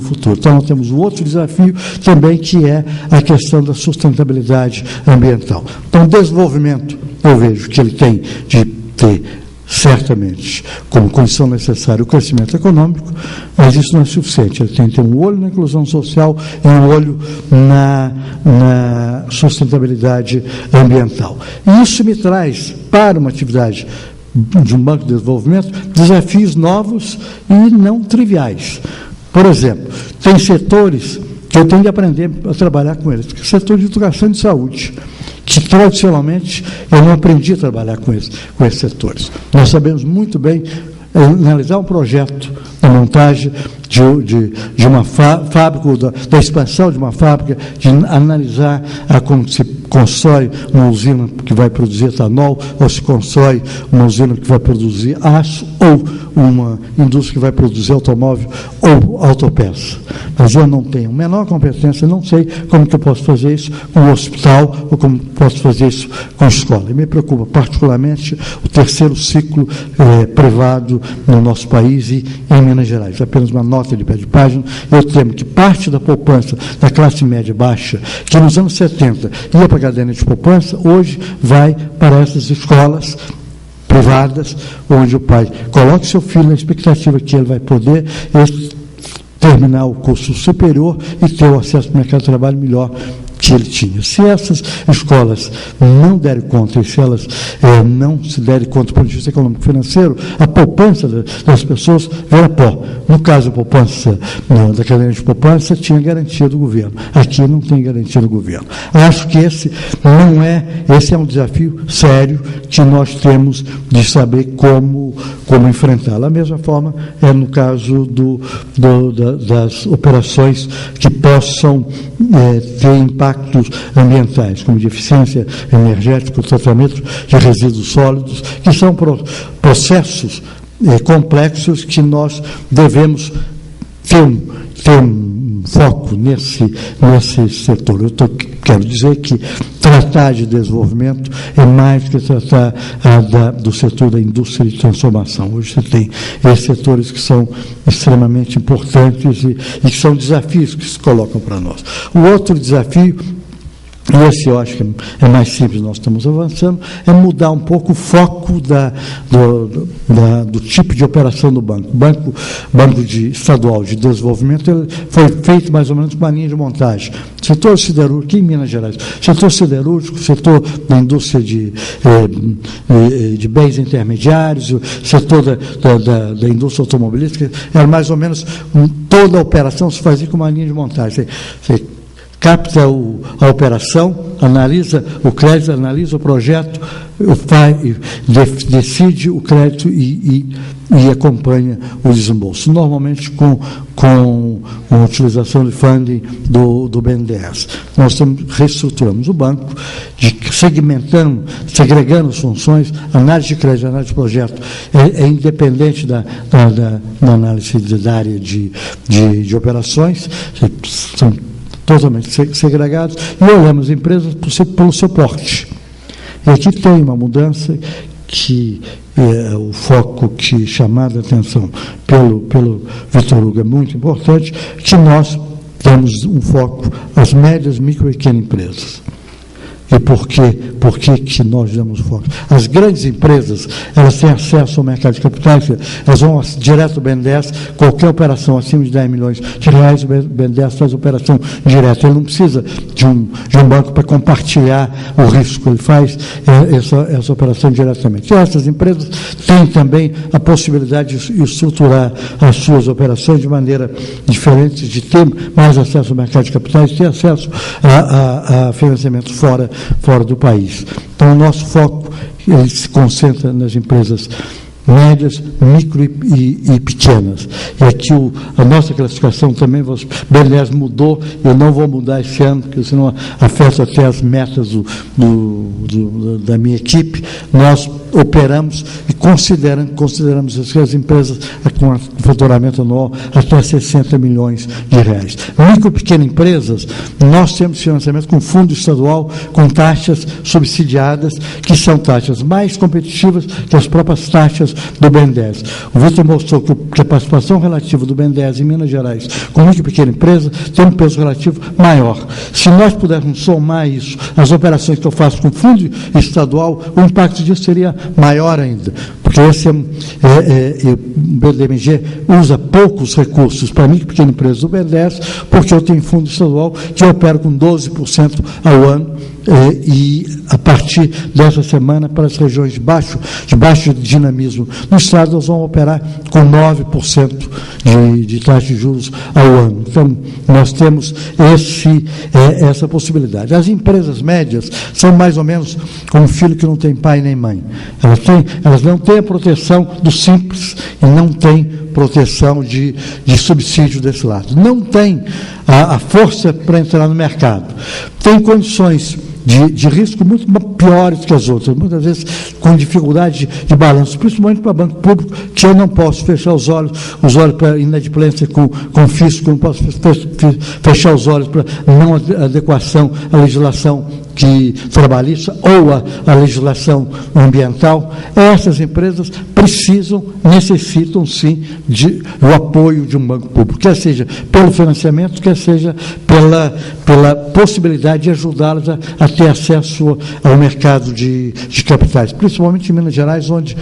futuro. Então, nós temos um outro desafio também, que é a questão da sustentabilidade ambiental. Então, o desenvolvimento, eu vejo que ele tem de ter, certamente, como condição necessária, o crescimento econômico, mas isso não é suficiente. Ele tem que ter um olho na inclusão social e um olho na sustentabilidade ambiental. E isso me traz, para uma atividade de um banco de desenvolvimento, desafios novos e não triviais. Por exemplo, tem setores que eu tenho de aprender a trabalhar com eles, que é o setor de educação e de saúde, que tradicionalmente eu não aprendi a trabalhar com esses setores. Nós sabemos muito bem analisar um projeto da montagem de uma fábrica, da expansão de uma fábrica, de analisar como se constrói uma usina que vai produzir etanol, ou se constrói uma usina que vai produzir aço, ou uma indústria que vai produzir automóvel ou autopeça. Mas eu não tenho a menor competência, não sei como que eu posso fazer isso com o hospital, ou como posso fazer isso com a escola. E me preocupa particularmente o terceiro ciclo privado no nosso país e em Minas Gerais. Apenas uma nota de pé de página. Eu temo que parte da poupança da classe média baixa, que nos anos 70 ia para a caderneta de poupança, hoje vai para essas escolas privadas, onde o pai coloca seu filho na expectativa que ele vai poder terminar o curso superior e ter o acesso ao mercado de trabalho melhor, que que ele tinha. Se essas escolas não derem conta, e se elas não se derem conta do ponto de vista econômico e financeiro, a poupança das pessoas vira pó. No caso da poupança, da cadeia de poupança, tinha garantia do governo. Aqui não tem garantia do governo. Acho que esse é um desafio sério que nós temos de saber como enfrentá-lo. Da mesma forma, no caso das operações que possam ter impactos ambientais, como de eficiência energética, tratamento de resíduos sólidos, que são processos complexos que nós devemos ter um foco nesse setor. Quero dizer que tratar de desenvolvimento é mais que tratar do setor da indústria de transformação. Hoje você tem esses setores que são extremamente importantes e que são desafios que se colocam para nós. O outro desafio, e esse eu acho que é mais simples, nós estamos avançando, é mudar um pouco o foco do tipo de operação do banco. O Banco Estadual de Desenvolvimento ele foi feito mais ou menos com uma linha de montagem. Setor siderúrgico, aqui em Minas Gerais, setor siderúrgico, setor da indústria de bens intermediários, setor da indústria automobilística, era mais ou menos toda a operação se fazia com uma linha de montagem. Você capta a operação, analisa o crédito, analisa o projeto, decide o crédito e acompanha o desembolso. Normalmente com a utilização de funding do BNDES. Nós reestruturamos o banco, segregando as funções, análise de crédito, análise de projeto, é independente da análise da área de operações, são totalmente segregados, e olhamos empresas pelo seu porte. E aqui tem uma mudança que o foco que chamado a atenção pelo Vitor Hugo é muito importante, que nós temos um foco às médias, micro e pequenas empresas. E por que nós damos foco? As grandes empresas, elas têm acesso ao mercado de capitais, elas vão direto ao BNDES, qualquer operação acima de 10 milhões de reais, o BNDES faz operação direta. Ele não precisa de um banco para compartilhar o risco, ele faz essa operação diretamente. E essas empresas têm também a possibilidade de estruturar as suas operações de maneira diferente, de ter mais acesso ao mercado de capitais, ter acesso a financiamento fora do país. Então, o nosso foco ele se concentra nas empresas médias, micro e pequenas. E aqui a nossa classificação também, o BNDES mudou, eu não vou mudar esse ano, porque senão afeta até as metas da minha equipe. Nós operamos e consideramos as empresas com faturamento anual até 60 milhões de reais. Micro e pequenas empresas, nós temos financiamento com fundo estadual, com taxas subsidiadas, que são taxas mais competitivas que as próprias taxas do BNDES. O Vitor mostrou que a participação relativa do BNDES em Minas Gerais com micro e pequena empresa tem um peso relativo maior. Se nós pudermos somar isso, as operações que eu faço com fundo estadual, o impacto disso seria maior ainda, porque o BDMG usa poucos recursos para micro e pequena empresa do BNDES, porque eu tenho fundo estadual que eu opero com 12% ao ano, e a partir dessa semana, para as regiões de baixo dinamismo no Estado, nós vamos operar com 9% de taxa de juros ao ano. Então, nós temos essa possibilidade. As empresas médias são mais ou menos como um filho que não tem pai nem mãe. Elas não têm a proteção do Simples e não têm proteção de subsídio desse lado. Não tem a força para entrar no mercado. Tem condições de risco muito piores que as outras, muitas vezes com dificuldade de balanço, principalmente para banco público, que eu não posso fechar os olhos para inadimplência com fisco, não posso fechar os olhos para não adequação à legislação trabalhista ou a legislação ambiental, essas empresas necessitam sim do apoio de um banco público, quer seja pelo financiamento, quer seja pela possibilidade de ajudá-las a ter acesso ao mercado de capitais, principalmente em Minas Gerais, onde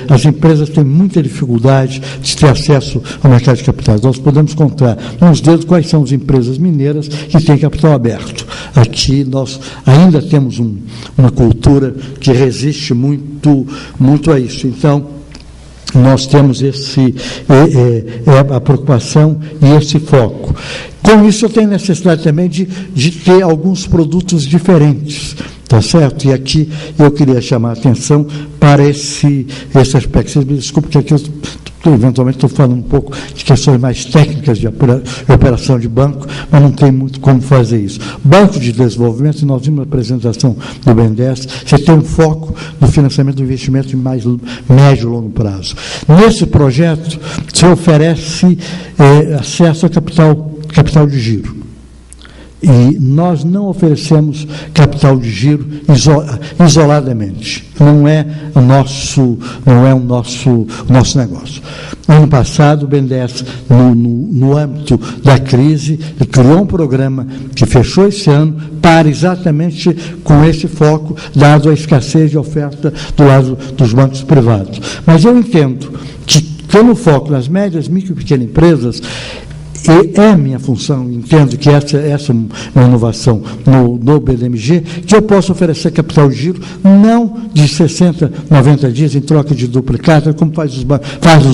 as empresas têm muita dificuldade de ter acesso ao mercado de capitais. Nós podemos contar nos dedos quais são as empresas mineiras que têm capital aberto. Aqui nós ainda temos uma cultura que resiste muito a isso. Então, nós temos a preocupação e esse foco. Com isso, eu tenho necessidade também de ter alguns produtos diferentes, tá certo? E aqui eu queria chamar a atenção para esse aspecto. Vocês me desculpem que aqui eu eventualmente estou falando um pouco de questões mais técnicas de operação de banco, mas não tem muito como fazer isso. Banco de desenvolvimento, e nós vimos na apresentação do BNDES, você tem um foco no financiamento do investimento em mais médio e longo prazo. Nesse projeto, você oferece acesso a capital de giro. E nós não oferecemos capital de giro isoladamente. Não é o nosso negócio. Ano passado, o BNDES, no âmbito da crise, criou um programa que fechou esse ano para exatamente com esse foco, dado a escassez de oferta do lado dos bancos privados. Mas eu entendo que, tendo foco nas médias, micro e pequenas empresas, e é minha função, entendo que essa é uma inovação no BDMG, que eu posso oferecer capital de giro, não de 60, 90 dias em troca de duplicata, como faz os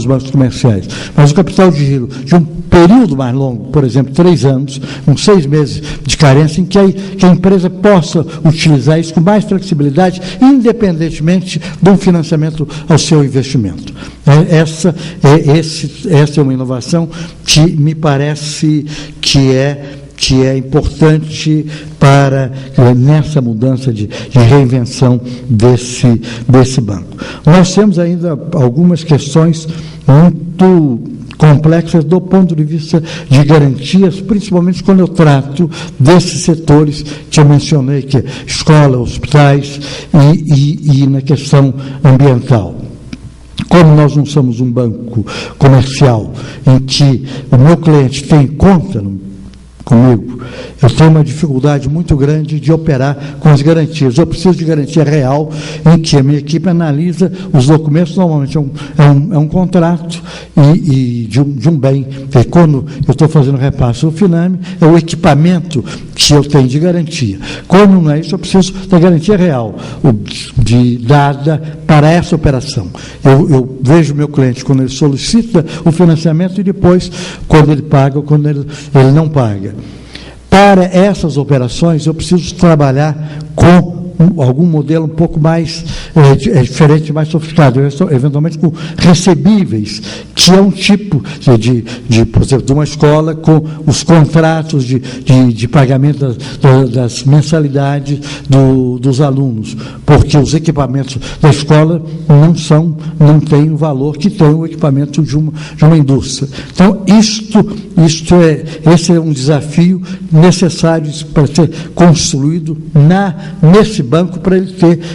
bancos comerciais, mas o capital de giro de um período mais longo, por exemplo, 3 anos, com 6 meses de carência, em que a empresa possa utilizar isso com mais flexibilidade, independentemente de um financiamento ao seu investimento. Essa é uma inovação que me parece que é importante para nessa mudança de reinvenção desse banco. Nós temos ainda algumas questões muito complexas do ponto de vista de garantias, principalmente quando eu trato desses setores que eu mencionei, que é escola, hospitais e na questão ambiental. Como nós não somos um banco comercial em que o meu cliente tem conta comigo, eu tenho uma dificuldade muito grande de operar com as garantias. Eu preciso de garantia real, em que a minha equipe analisa os documentos, normalmente é um contrato e de um bem. E quando eu estou fazendo repasse do FINAME, é o equipamento que eu tenho de garantia. Quando não é isso, eu preciso da garantia real, dada para essa operação. Eu vejo o meu cliente quando ele solicita o financiamento e depois quando ele paga ou quando ele não paga. Para essas operações, eu preciso trabalhar com algum modelo um pouco mais diferente, mais sofisticado, eventualmente com recebíveis, que é um tipo por exemplo, de uma escola com os contratos de pagamento das mensalidades dos alunos, porque os equipamentos da escola não têm o valor que tem o equipamento de uma indústria. Então, esse é um desafio necessário para ser construído nesse banco para ele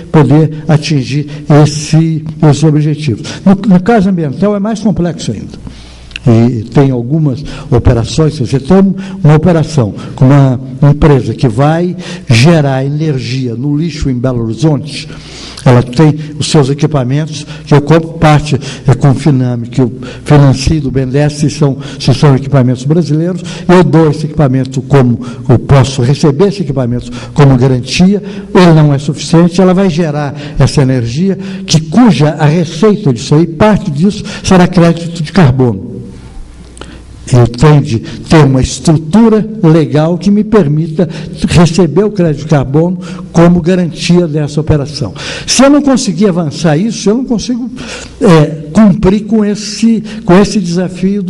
poder atingir esses objetivos. No caso ambiental é mais complexo ainda. E tem algumas operações, você tem uma operação com uma empresa que vai gerar energia no lixo em Belo Horizonte, ela tem os seus equipamentos, que eu compro parte com o FINAME, que eu financio do BNDES, se são equipamentos brasileiros, eu dou esse equipamento eu posso receber esse equipamento como garantia, ele não é suficiente, ela vai gerar essa energia, cuja a receita disso aí, parte disso será crédito de carbono. Eu tenho de ter uma estrutura legal que me permita receber o crédito de carbono como garantia dessa operação. Se eu não conseguir avançar isso, eu não consigo cumprir com esse desafio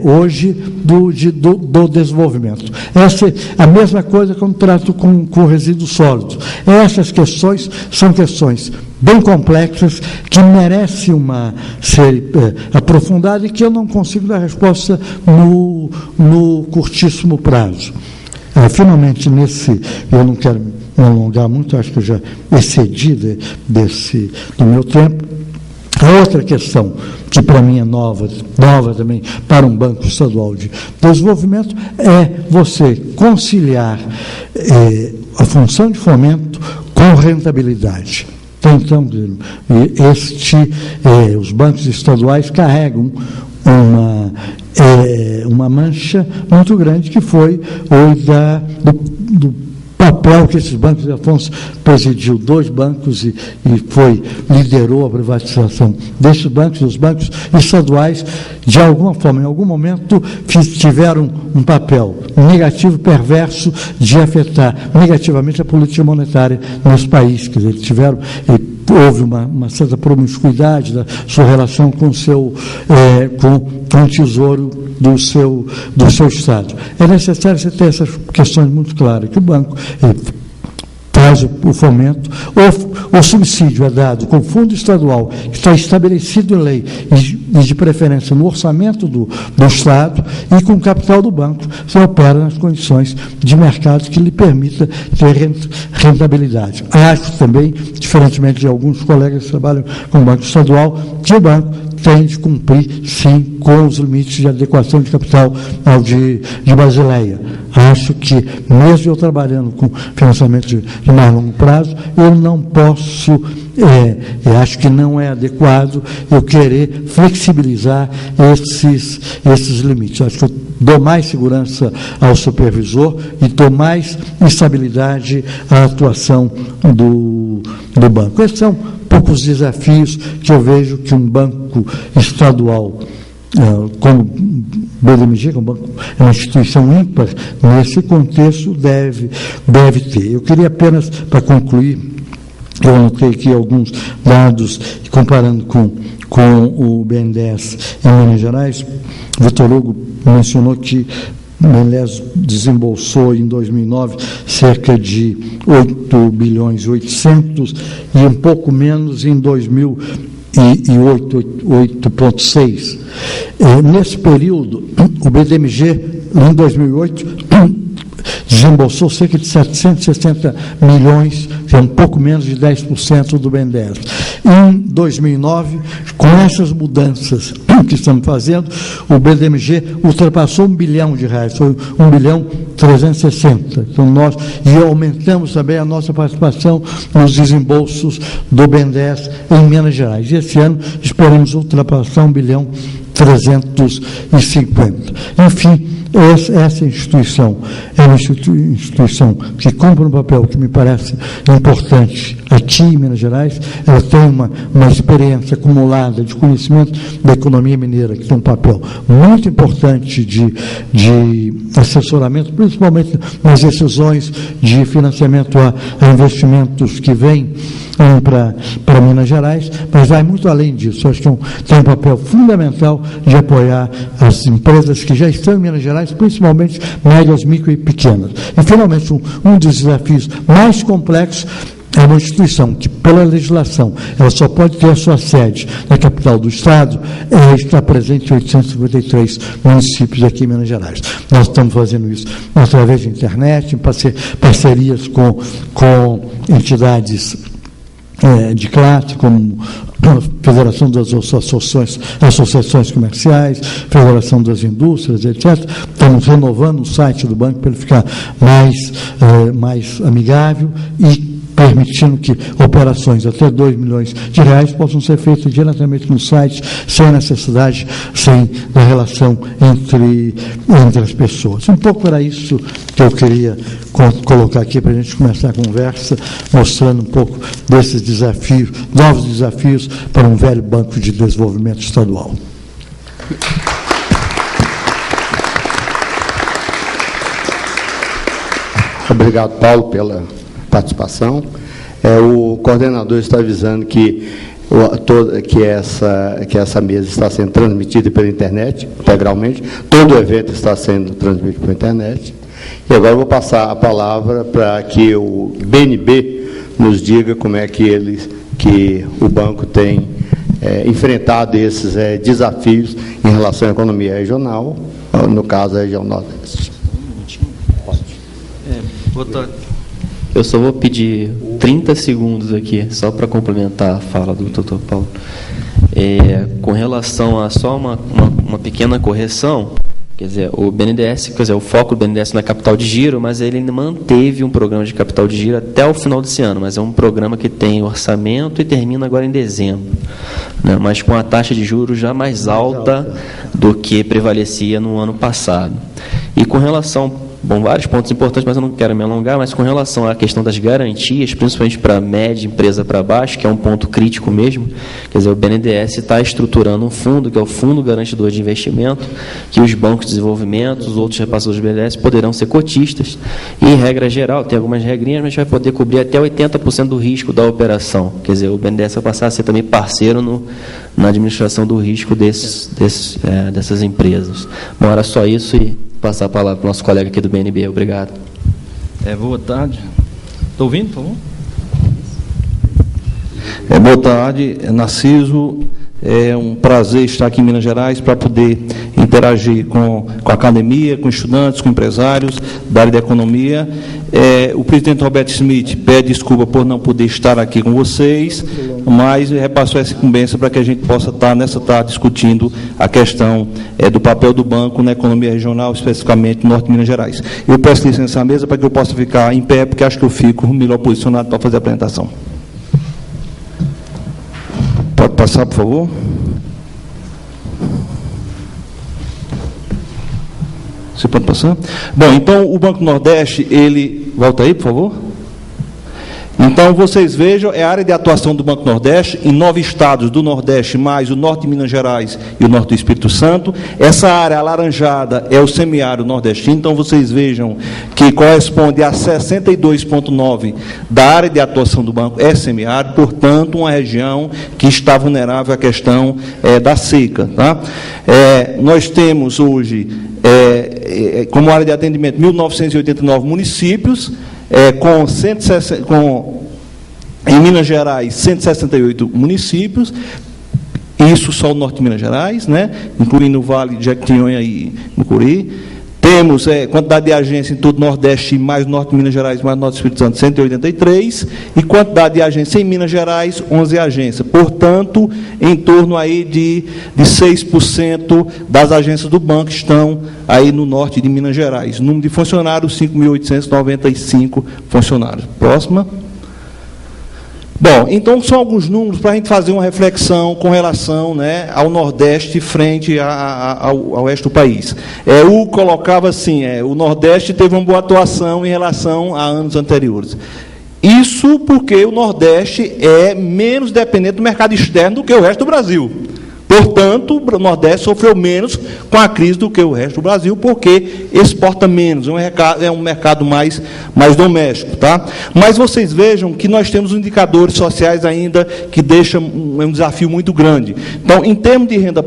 hoje do desenvolvimento. Essa é a mesma coisa quando trato com resíduos sólidos. Essas questões são questões bem complexas, que merecem ser aprofundada e que eu não consigo dar resposta no curtíssimo prazo. Finalmente, eu não quero me alongar muito, acho que eu já excedi do meu tempo. A outra questão, que para mim é nova também, para um banco estadual de desenvolvimento, é você conciliar a função de fomento com rentabilidade. Então, os bancos estaduais carregam uma mancha muito grande, que foi do papel que esses bancos, Afonso presidiu 2 bancos e liderou a privatização desses bancos. Os bancos estaduais, de alguma forma, em algum momento, tiveram um papel negativo, perverso, de afetar negativamente a política monetária nesse país. Quer dizer, houve uma certa promiscuidade da sua relação com o tesouro do seu Estado. É necessário você ter essas questões muito claras, que o banco faz o fomento, o subsídio é dado com fundo estadual, que está estabelecido em lei, e de preferência no orçamento do Estado, e com o capital do banco, você opera nas condições de mercado que lhe permita ter rentabilidade. Acho também, diferentemente de alguns colegas que trabalham com o Banco Estadual, que o banco tem de cumprir, sim, com os limites de adequação de capital ao de Basileia. Acho que, mesmo eu trabalhando com financiamento de mais longo prazo, eu não posso, acho que não é adequado eu querer flexibilizar esses limites. Acho que eu dou mais segurança ao supervisor e dou mais estabilidade à atuação do banco. Esses são poucos desafios que eu vejo que um banco estadual, como o BDMG, como é uma instituição ímpar, nesse contexto deve ter. Eu queria apenas, para concluir, eu anotei aqui alguns dados, comparando com o BNDES em Minas Gerais. Vitor Hugo mencionou que o BNDES desembolsou em 2009 cerca de 8 bilhões e 800 e um pouco menos em 2008, 8,6. Nesse período, o BDMG, em 2008, desembolsou cerca de 760 milhões, que é um pouco menos de 10% do BNDES. Em 2009, com essas mudanças que estamos fazendo, o BDMG ultrapassou R$1 bilhão, foi 1.360 milhões. Então, aumentamos também a nossa participação nos desembolsos do BNDES em Minas Gerais. E esse ano esperamos ultrapassar R$1.350 bilhão. Enfim, essa instituição é uma instituição que cumpre um papel que me parece importante aqui em Minas Gerais. Ela tem uma experiência acumulada de conhecimento da economia mineira, que tem um papel muito importante de assessoramento, principalmente nas decisões de financiamento a investimentos que vêm para Minas Gerais, mas vai muito além disso. Acho que tem um papel fundamental de apoiar as empresas que já estão em Minas Gerais, principalmente médias, micro e pequenas. E, finalmente, um dos desafios mais complexos é uma instituição que, pela legislação, ela só pode ter a sua sede na capital do Estado, está presente em 853 municípios aqui em Minas Gerais. Nós estamos fazendo isso através de internet, em parcerias com entidades de classe, como a Federação das Associações Comerciais, Federação das Indústrias, etc. Estamos renovando o site do banco para ele ficar mais amigável e permitindo que operações até R$2 milhões possam ser feitas diretamente no site, sem necessidade, da relação entre as pessoas. Um pouco era isso que eu queria colocar aqui para a gente começar a conversa, mostrando um pouco desses desafios, novos desafios para um velho banco de desenvolvimento estadual. Obrigado, Paulo, pela participação. O coordenador está avisando que essa mesa está sendo transmitida pela internet, integralmente. Todo o evento está sendo transmitido pela internet. E agora eu vou passar a palavra para que o BNB nos diga como é que o banco tem enfrentado esses desafios em relação à economia regional, no caso, a região Nordeste. Eu só vou pedir 30 segundos aqui, só para complementar a fala do Dr. Paulo. Com relação a só uma pequena correção, quer dizer, o BNDES, o foco do BNDES não é capital de giro, mas ele manteve um programa de capital de giro até o final desse ano, mas é um programa que tem orçamento e termina agora em dezembro, né, mas com a taxa de juros já mais alta do que prevalecia no ano passado. E com relação... vários pontos importantes, mas eu não quero me alongar, mas com relação à questão das garantias, principalmente para a média empresa para baixo, que é um ponto crítico mesmo, quer dizer, o BNDES está estruturando um fundo, que é o Fundo Garantidor de Investimento, que os bancos de desenvolvimento, os outros repassadores do BNDES poderão ser cotistas, e, em regra geral, tem algumas regrinhas, mas vai poder cobrir até 80% do risco da operação, quer dizer, o BNDES vai passar a ser também parceiro na administração do risco dessas empresas. Bom, era só isso e passar a palavra para o nosso colega aqui do BNB. Obrigado. Boa tarde. Estou ouvindo, por favor? Boa tarde, Narciso. É um prazer estar aqui em Minas Gerais para poder interagir com a academia, com estudantes, com empresários da área da economia. O presidente Roberto Schmidt pede desculpa por não poder estar aqui com vocês, mas repassou essa incumbência para que a gente possa estar nessa tarde discutindo a questão do papel do banco na economia regional, especificamente no norte de Minas Gerais. Eu peço licença à mesa para que eu possa ficar em pé, porque acho que eu fico melhor posicionado para fazer a apresentação. Pode passar, por favor. Você pode passar? Bom, então, o Banco Nordeste, ele... Volta aí, por favor. Então, vocês vejam, a área de atuação do Banco Nordeste, em 9 estados do Nordeste, mais o norte de Minas Gerais e o norte do Espírito Santo. Essa área alaranjada é o semiárido nordestino, então vocês vejam que corresponde a 62,9% da área de atuação do banco é semiárido, portanto, uma região que está vulnerável à questão da seca. Tá? Nós temos hoje, como área de atendimento, 1.989 municípios, em Minas Gerais, 168 municípios, isso só o norte de Minas Gerais, né, incluindo o Vale de Jequitinhonha e Mucuri. Temos quantidade de agência em todo o Nordeste, mais norte de Minas Gerais, mais norte do Espírito Santo, 183, e quantidade de agência em Minas Gerais, 11 agências. Portanto, em torno aí de 6% das agências do banco estão aí no norte de Minas Gerais. Número de funcionários, 5.895 funcionários. Próxima. Bom, então são alguns números para a gente fazer uma reflexão com relação, né, ao Nordeste frente ao oeste do país. O colocava assim, o Nordeste teve uma boa atuação em relação a anos anteriores. Isso porque o Nordeste é menos dependente do mercado externo do que o resto do Brasil. Portanto, o Nordeste sofreu menos com a crise do que o resto do Brasil, porque exporta menos, é um mercado mais doméstico. Tá? Mas vocês vejam que nós temos indicadores sociais ainda que deixam um desafio muito grande. Então, em termos de renda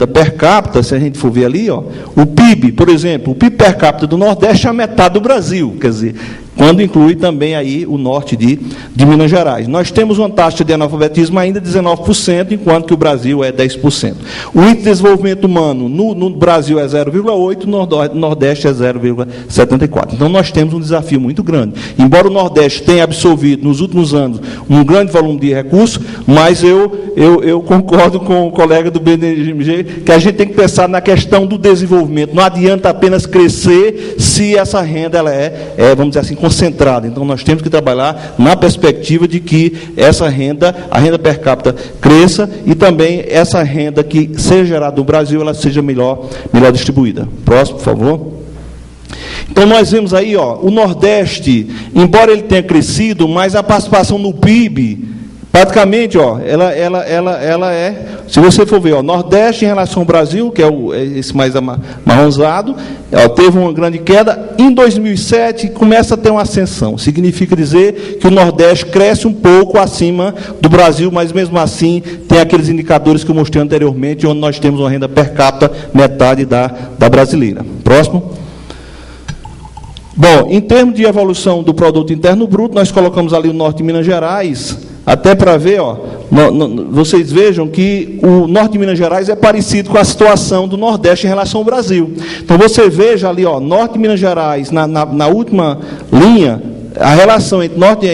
per capita, se a gente for ver ali, o PIB, por exemplo, o PIB per capita do Nordeste é a metade do Brasil, quer dizer, quando inclui também aí o norte de Minas Gerais. Nós temos uma taxa de analfabetismo ainda de 19%, enquanto que o Brasil é 10%. O índice de desenvolvimento humano no Brasil é 0,8%, no Nordeste é 0,74%. Então, nós temos um desafio muito grande. Embora o Nordeste tenha absorvido, nos últimos anos, um grande volume de recursos, mas eu concordo com o colega do BNG que a gente tem que pensar na questão do desenvolvimento. Não adianta apenas crescer se essa renda ela vamos dizer assim, concentrada. Então, nós temos que trabalhar na perspectiva de que essa renda, a renda per capita, cresça e também essa renda que seja gerada no Brasil, ela seja melhor distribuída. Próximo, por favor. Então, nós vemos aí, o Nordeste, embora ele tenha crescido, mas a participação no PIB, praticamente, ela é, se você for ver, Nordeste em relação ao Brasil, que é esse mais amarronzado, teve uma grande queda. Em 2007, começa a ter uma ascensão. Significa dizer que o Nordeste cresce um pouco acima do Brasil, mas, mesmo assim, tem aqueles indicadores que eu mostrei anteriormente, onde nós temos uma renda per capita metade da brasileira. Próximo. Bom, em termos de evolução do Produto Interno Bruto, nós colocamos ali o norte de Minas Gerais, até para ver, vocês vejam que o norte de Minas Gerais é parecido com a situação do Nordeste em relação ao Brasil. Então, você veja ali, norte de Minas Gerais, na última linha, a relação entre norte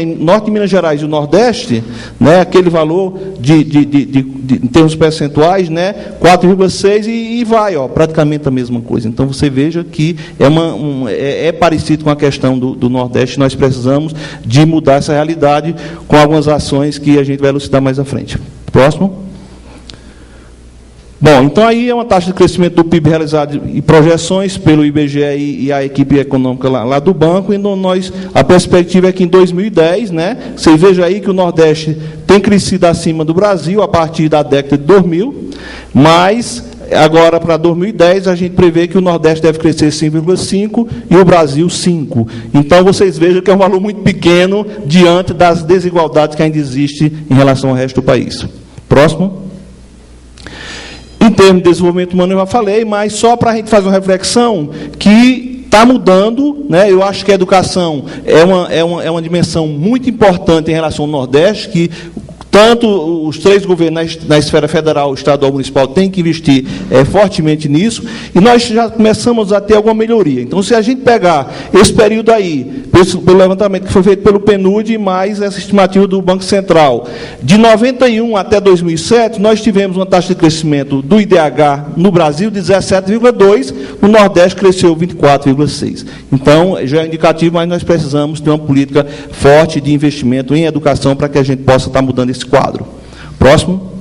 de Minas Gerais e o Nordeste, né, aquele valor em termos percentuais, né, 4,6 e vai, praticamente a mesma coisa. Então, você veja que é parecido com a questão do Nordeste. Nós precisamos de mudar essa realidade com algumas ações que a gente vai elucidar mais à frente. Próximo. Bom, então aí é uma taxa de crescimento do PIB realizada e projeções pelo IBGE e a equipe econômica lá do banco, e a perspectiva é que em 2010, né, você veja aí que o Nordeste tem crescido acima do Brasil a partir da década de 2000, mas agora para 2010 a gente prevê que o Nordeste deve crescer 5,5% e o Brasil 5%. Então vocês vejam que é um valor muito pequeno diante das desigualdades que ainda existem em relação ao resto do país. Próximo. Em termos de desenvolvimento humano, eu já falei, mas só para a gente fazer uma reflexão que está mudando, né? Eu acho que a educação é uma dimensão muito importante em relação ao Nordeste, que tanto os três governos na esfera federal, estadual e municipal têm que investir fortemente nisso, e nós já começamos a ter alguma melhoria. Então, se a gente pegar esse período aí, pelo levantamento que foi feito pelo PNUD, mais essa estimativa do Banco Central, de 91 até 2007, nós tivemos uma taxa de crescimento do IDH no Brasil de 17,2%, no Nordeste cresceu 24,6%. Então, já é indicativo, mas nós precisamos ter uma política forte de investimento em educação para que a gente possa estar mudando esse quadro. Próximo.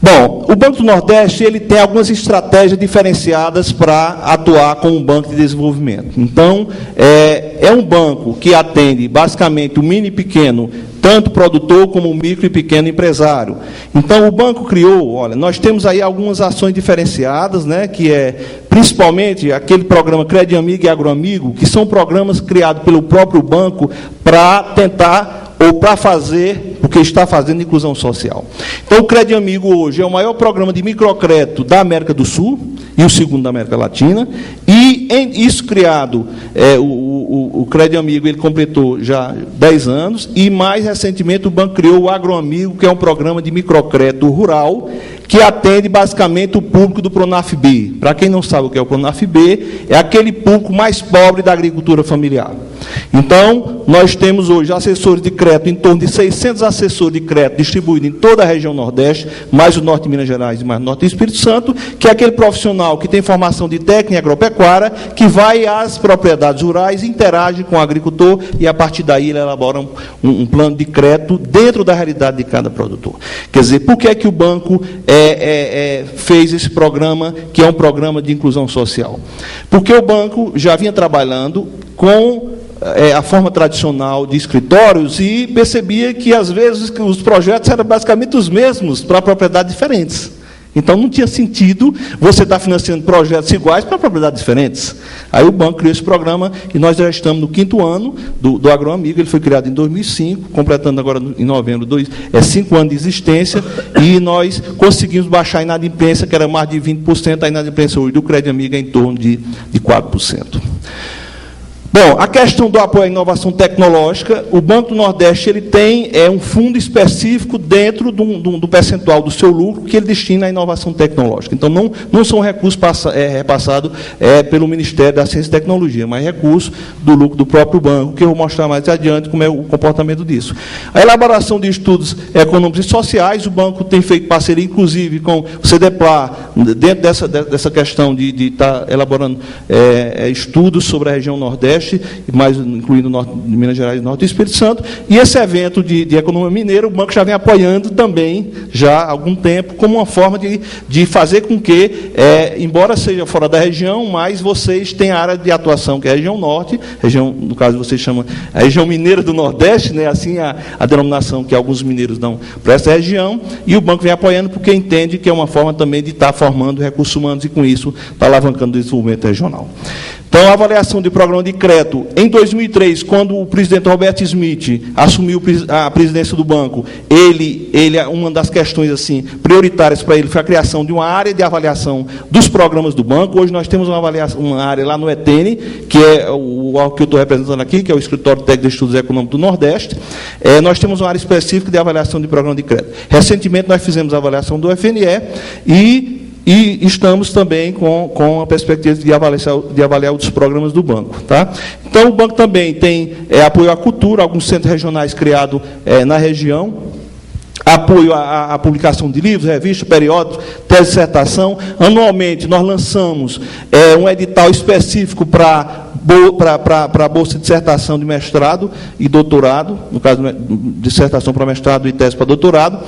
Bom, o Banco do Nordeste ele tem algumas estratégias diferenciadas para atuar como um banco de desenvolvimento. Então, é um banco que atende basicamente o mini e pequeno, tanto produtor como o micro e pequeno empresário. Então, o banco criou, nós temos aí algumas ações diferenciadas, né, que é principalmente aquele programa Crédito Amigo e Agroamigo, que são programas criados pelo próprio banco para tentar ou para fazer o que está fazendo inclusão social. Então, o Crédito Amigo hoje é o maior programa de microcrédito da América do Sul e o segundo da América Latina, e isso criado, o Crédito Amigo ele completou já 10 anos, e mais recentemente o banco criou o Agroamigo, que é um programa de microcrédito rural, que atende basicamente o público do Pronaf-B. Para quem não sabe o que é o Pronaf-B, é aquele público mais pobre da agricultura familiar. Então, nós temos hoje assessores de crédito, em torno de 600 assessores de crédito distribuídos em toda a região Nordeste, mais o Norte de Minas Gerais e mais o Norte do Espírito Santo, que é aquele profissional que tem formação de técnica em agropecuária, que vai às propriedades rurais, interage com o agricultor e, a partir daí, ele elabora um plano de crédito dentro da realidade de cada produtor. Quer dizer, por que é que o banco fez esse programa, que é um programa de inclusão social? Porque o banco já vinha trabalhando com a forma tradicional de escritórios e percebia que, às vezes, os projetos eram basicamente os mesmos para propriedades diferentes. Então, não tinha sentido você estar financiando projetos iguais para propriedades diferentes. Aí o banco criou esse programa e nós já estamos no 5º ano do Agroamigo. Ele foi criado em 2005, completando agora em novembro 5 anos de existência, e nós conseguimos baixar a inadimplência, que era mais de 20%, a inadimplência hoje do Crédito Amigo é em torno de 4%. Bom, a questão do apoio à inovação tecnológica, o Banco do Nordeste ele tem um fundo específico dentro do percentual do seu lucro que ele destina à inovação tecnológica. Então, não são recursos repassados pelo Ministério da Ciência e Tecnologia, mas recursos do lucro do próprio banco, que eu vou mostrar mais adiante como é o comportamento disso. A elaboração de estudos econômicos e sociais, o banco tem feito parceria, inclusive, com o CDPLAR, dentro dessa questão de estar elaborando estudos sobre a região Nordeste, mais incluindo o Norte de Minas Gerais e Norte do Espírito Santo, e esse evento de economia mineira, o banco já vem apoiando também, já há algum tempo, como uma forma de fazer com que, embora seja fora da região, mas vocês têm a área de atuação, que é a região Norte, região, no caso, vocês chamam a região mineira do Nordeste, né, assim a denominação que alguns mineiros dão para essa região, e o banco vem apoiando porque entende que é uma forma também de estar formando recursos humanos e, com isso, está alavancando o desenvolvimento regional. Então, a avaliação de programa de crédito, em 2003, quando o presidente Roberto Smith assumiu a presidência do banco, uma das questões assim, prioritárias para ele foi a criação de uma área de avaliação dos programas do banco. Hoje nós temos uma área lá no ETN, que é o órgão que eu estou representando aqui, que é o Escritório Técnico de Estudos Econômicos do Nordeste. Nós temos uma área específica de avaliação de programa de crédito. Recentemente, nós fizemos a avaliação do FNE e estamos também com a perspectiva de avaliar os programas do banco. Tá? Então, o banco também tem apoio à cultura, alguns centros regionais criados na região, apoio à publicação de livros, revistas, periódicos, tese de dissertação. Anualmente, nós lançamos um edital específico para a bolsa de dissertação de mestrado e doutorado, no caso, dissertação para mestrado e tese para doutorado,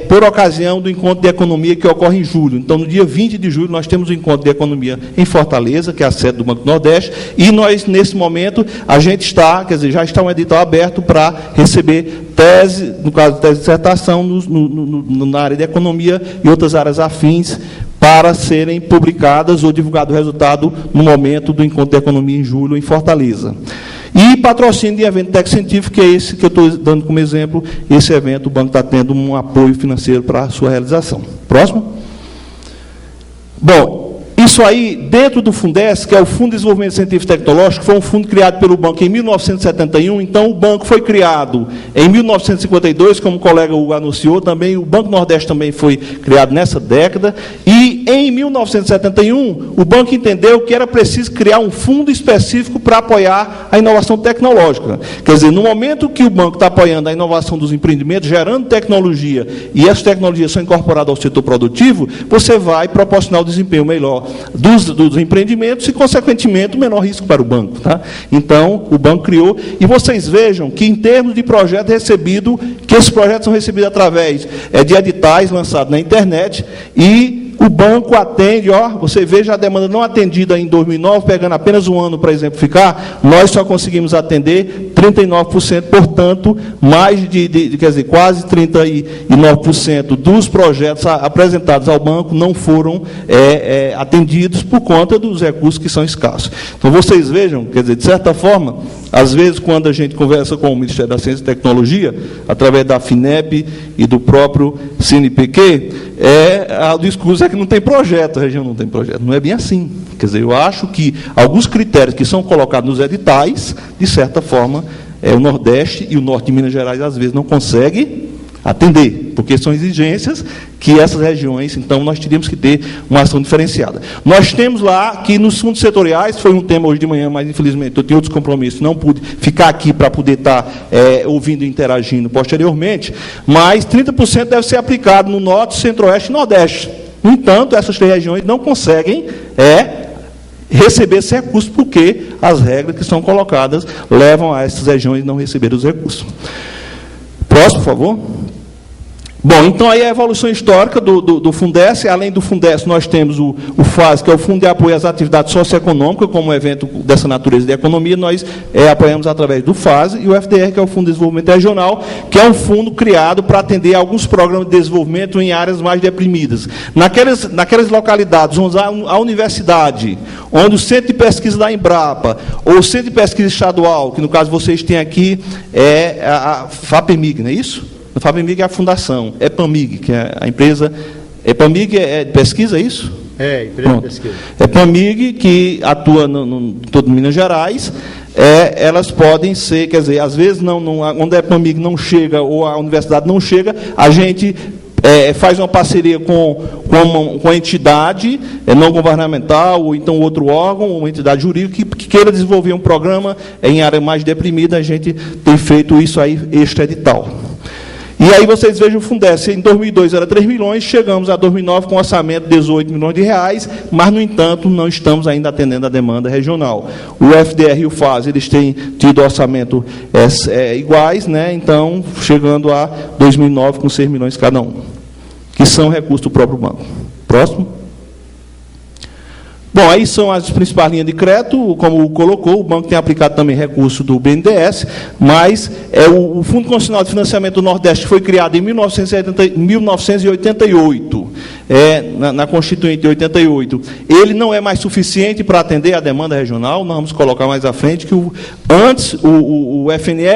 por ocasião do encontro de economia que ocorre em julho. Então, no dia 20 de julho, nós temos o encontro de economia em Fortaleza, que é a sede do Banco do Nordeste, e nós, nesse momento, a gente está, quer dizer, já está um edital aberto para receber tese, no caso, tese de dissertação, na área de economia e outras áreas afins, para serem publicadas ou divulgado o resultado no momento do encontro de economia em julho, em Fortaleza. E patrocínio de evento técnico-científico, que é esse que eu estou dando como exemplo, esse evento, o banco está tendo um apoio financeiro para a sua realização. Próximo. Bom, isso aí, dentro do Fundesc, que é o Fundo de Desenvolvimento Científico e Tecnológico, foi um fundo criado pelo banco em 1971, então o banco foi criado em 1952, como o colega Hugo anunciou, também o Banco Nordeste também foi criado nessa década, e em 1971, o banco entendeu que era preciso criar um fundo específico para apoiar a inovação tecnológica. Quer dizer, no momento que o banco está apoiando a inovação dos empreendimentos, gerando tecnologia, e essas tecnologias são incorporadas ao setor produtivo, você vai proporcionar o desempenho melhor dos empreendimentos e, consequentemente, o menor risco para o banco. Tá? Então, o banco criou, e vocês vejam que, em termos de projeto recebido, que esses projetos são recebidos através de editais lançados na internet, e o banco atende, você veja a demanda não atendida em 2009, pegando apenas um ano para exemplificar, nós só conseguimos atender 39%, portanto, quer dizer, quase 39% dos projetos apresentados ao banco não foram atendidos por conta dos recursos que são escassos. Então, vocês vejam, quer dizer, de certa forma, às vezes, quando a gente conversa com o Ministério da Ciência e Tecnologia, através da FINEP e do próprio CNPq, o discurso é que não tem projeto, a região não tem projeto. Não é bem assim. Quer dizer, eu acho que alguns critérios que são colocados nos editais, de certa forma, o Nordeste e o Norte de Minas Gerais, às vezes, não conseguem atender, porque são exigências que essas regiões, então, nós teríamos que ter uma ação diferenciada. Nós temos lá que, nos fundos setoriais, foi um tema hoje de manhã, mas, infelizmente, eu tenho outros compromissos, não pude ficar aqui para poder estar ouvindo e interagindo posteriormente, mas 30% deve ser aplicado no Norte, Centro-Oeste e Nordeste. No entanto, essas três regiões não conseguem receber esse recurso, porque as regras que são colocadas levam a essas regiões não receber os recursos. Próximo, por favor. Bom, então aí a evolução histórica do Fundesc. Além do Fundesc, nós temos o FAS, que é o Fundo de Apoio às Atividades Socioeconômicas, como um evento dessa natureza de economia, nós apoiamos através do FAS, e o FDR, que é o Fundo de Desenvolvimento Regional, que é um fundo criado para atender alguns programas de desenvolvimento em áreas mais deprimidas. Naquelas localidades onde há a universidade, onde o Centro de Pesquisa da Embrapa, ou o Centro de Pesquisa Estadual, que no caso vocês têm aqui, a FAPEMIG, não é isso? A FAPEMIG é a fundação, EPAMIG, que é a empresa. EPAMIG é de pesquisa, é isso? Empresa de pesquisa. EPAMIG, que atua em todo Minas Gerais, elas podem ser, quer dizer, às vezes, onde a EPAMIG não chega, ou a universidade não chega, a gente faz uma parceria com a entidade não governamental, ou então outro órgão, ou uma entidade jurídica, que queira desenvolver um programa em área mais deprimida. A gente tem feito isso aí extra-edital. E aí vocês vejam o Fundesc, em 2002 era 3 milhões, chegamos a 2009 com um orçamento de 18 milhões de reais, mas, no entanto, não estamos ainda atendendo a demanda regional. O FDR e o FAS, eles têm tido orçamento iguais, né? Então, chegando a 2009 com 6 milhões cada um, que são recursos do próprio banco. Próximo. Bom, aí são as principais linhas de crédito, como colocou, o banco tem aplicado também recurso do BNDES, mas o Fundo Constitucional de Financiamento do Nordeste foi criado em 1988. na Constituinte de 88, ele não é mais suficiente para atender a demanda regional. Nós vamos colocar mais à frente que antes o FNE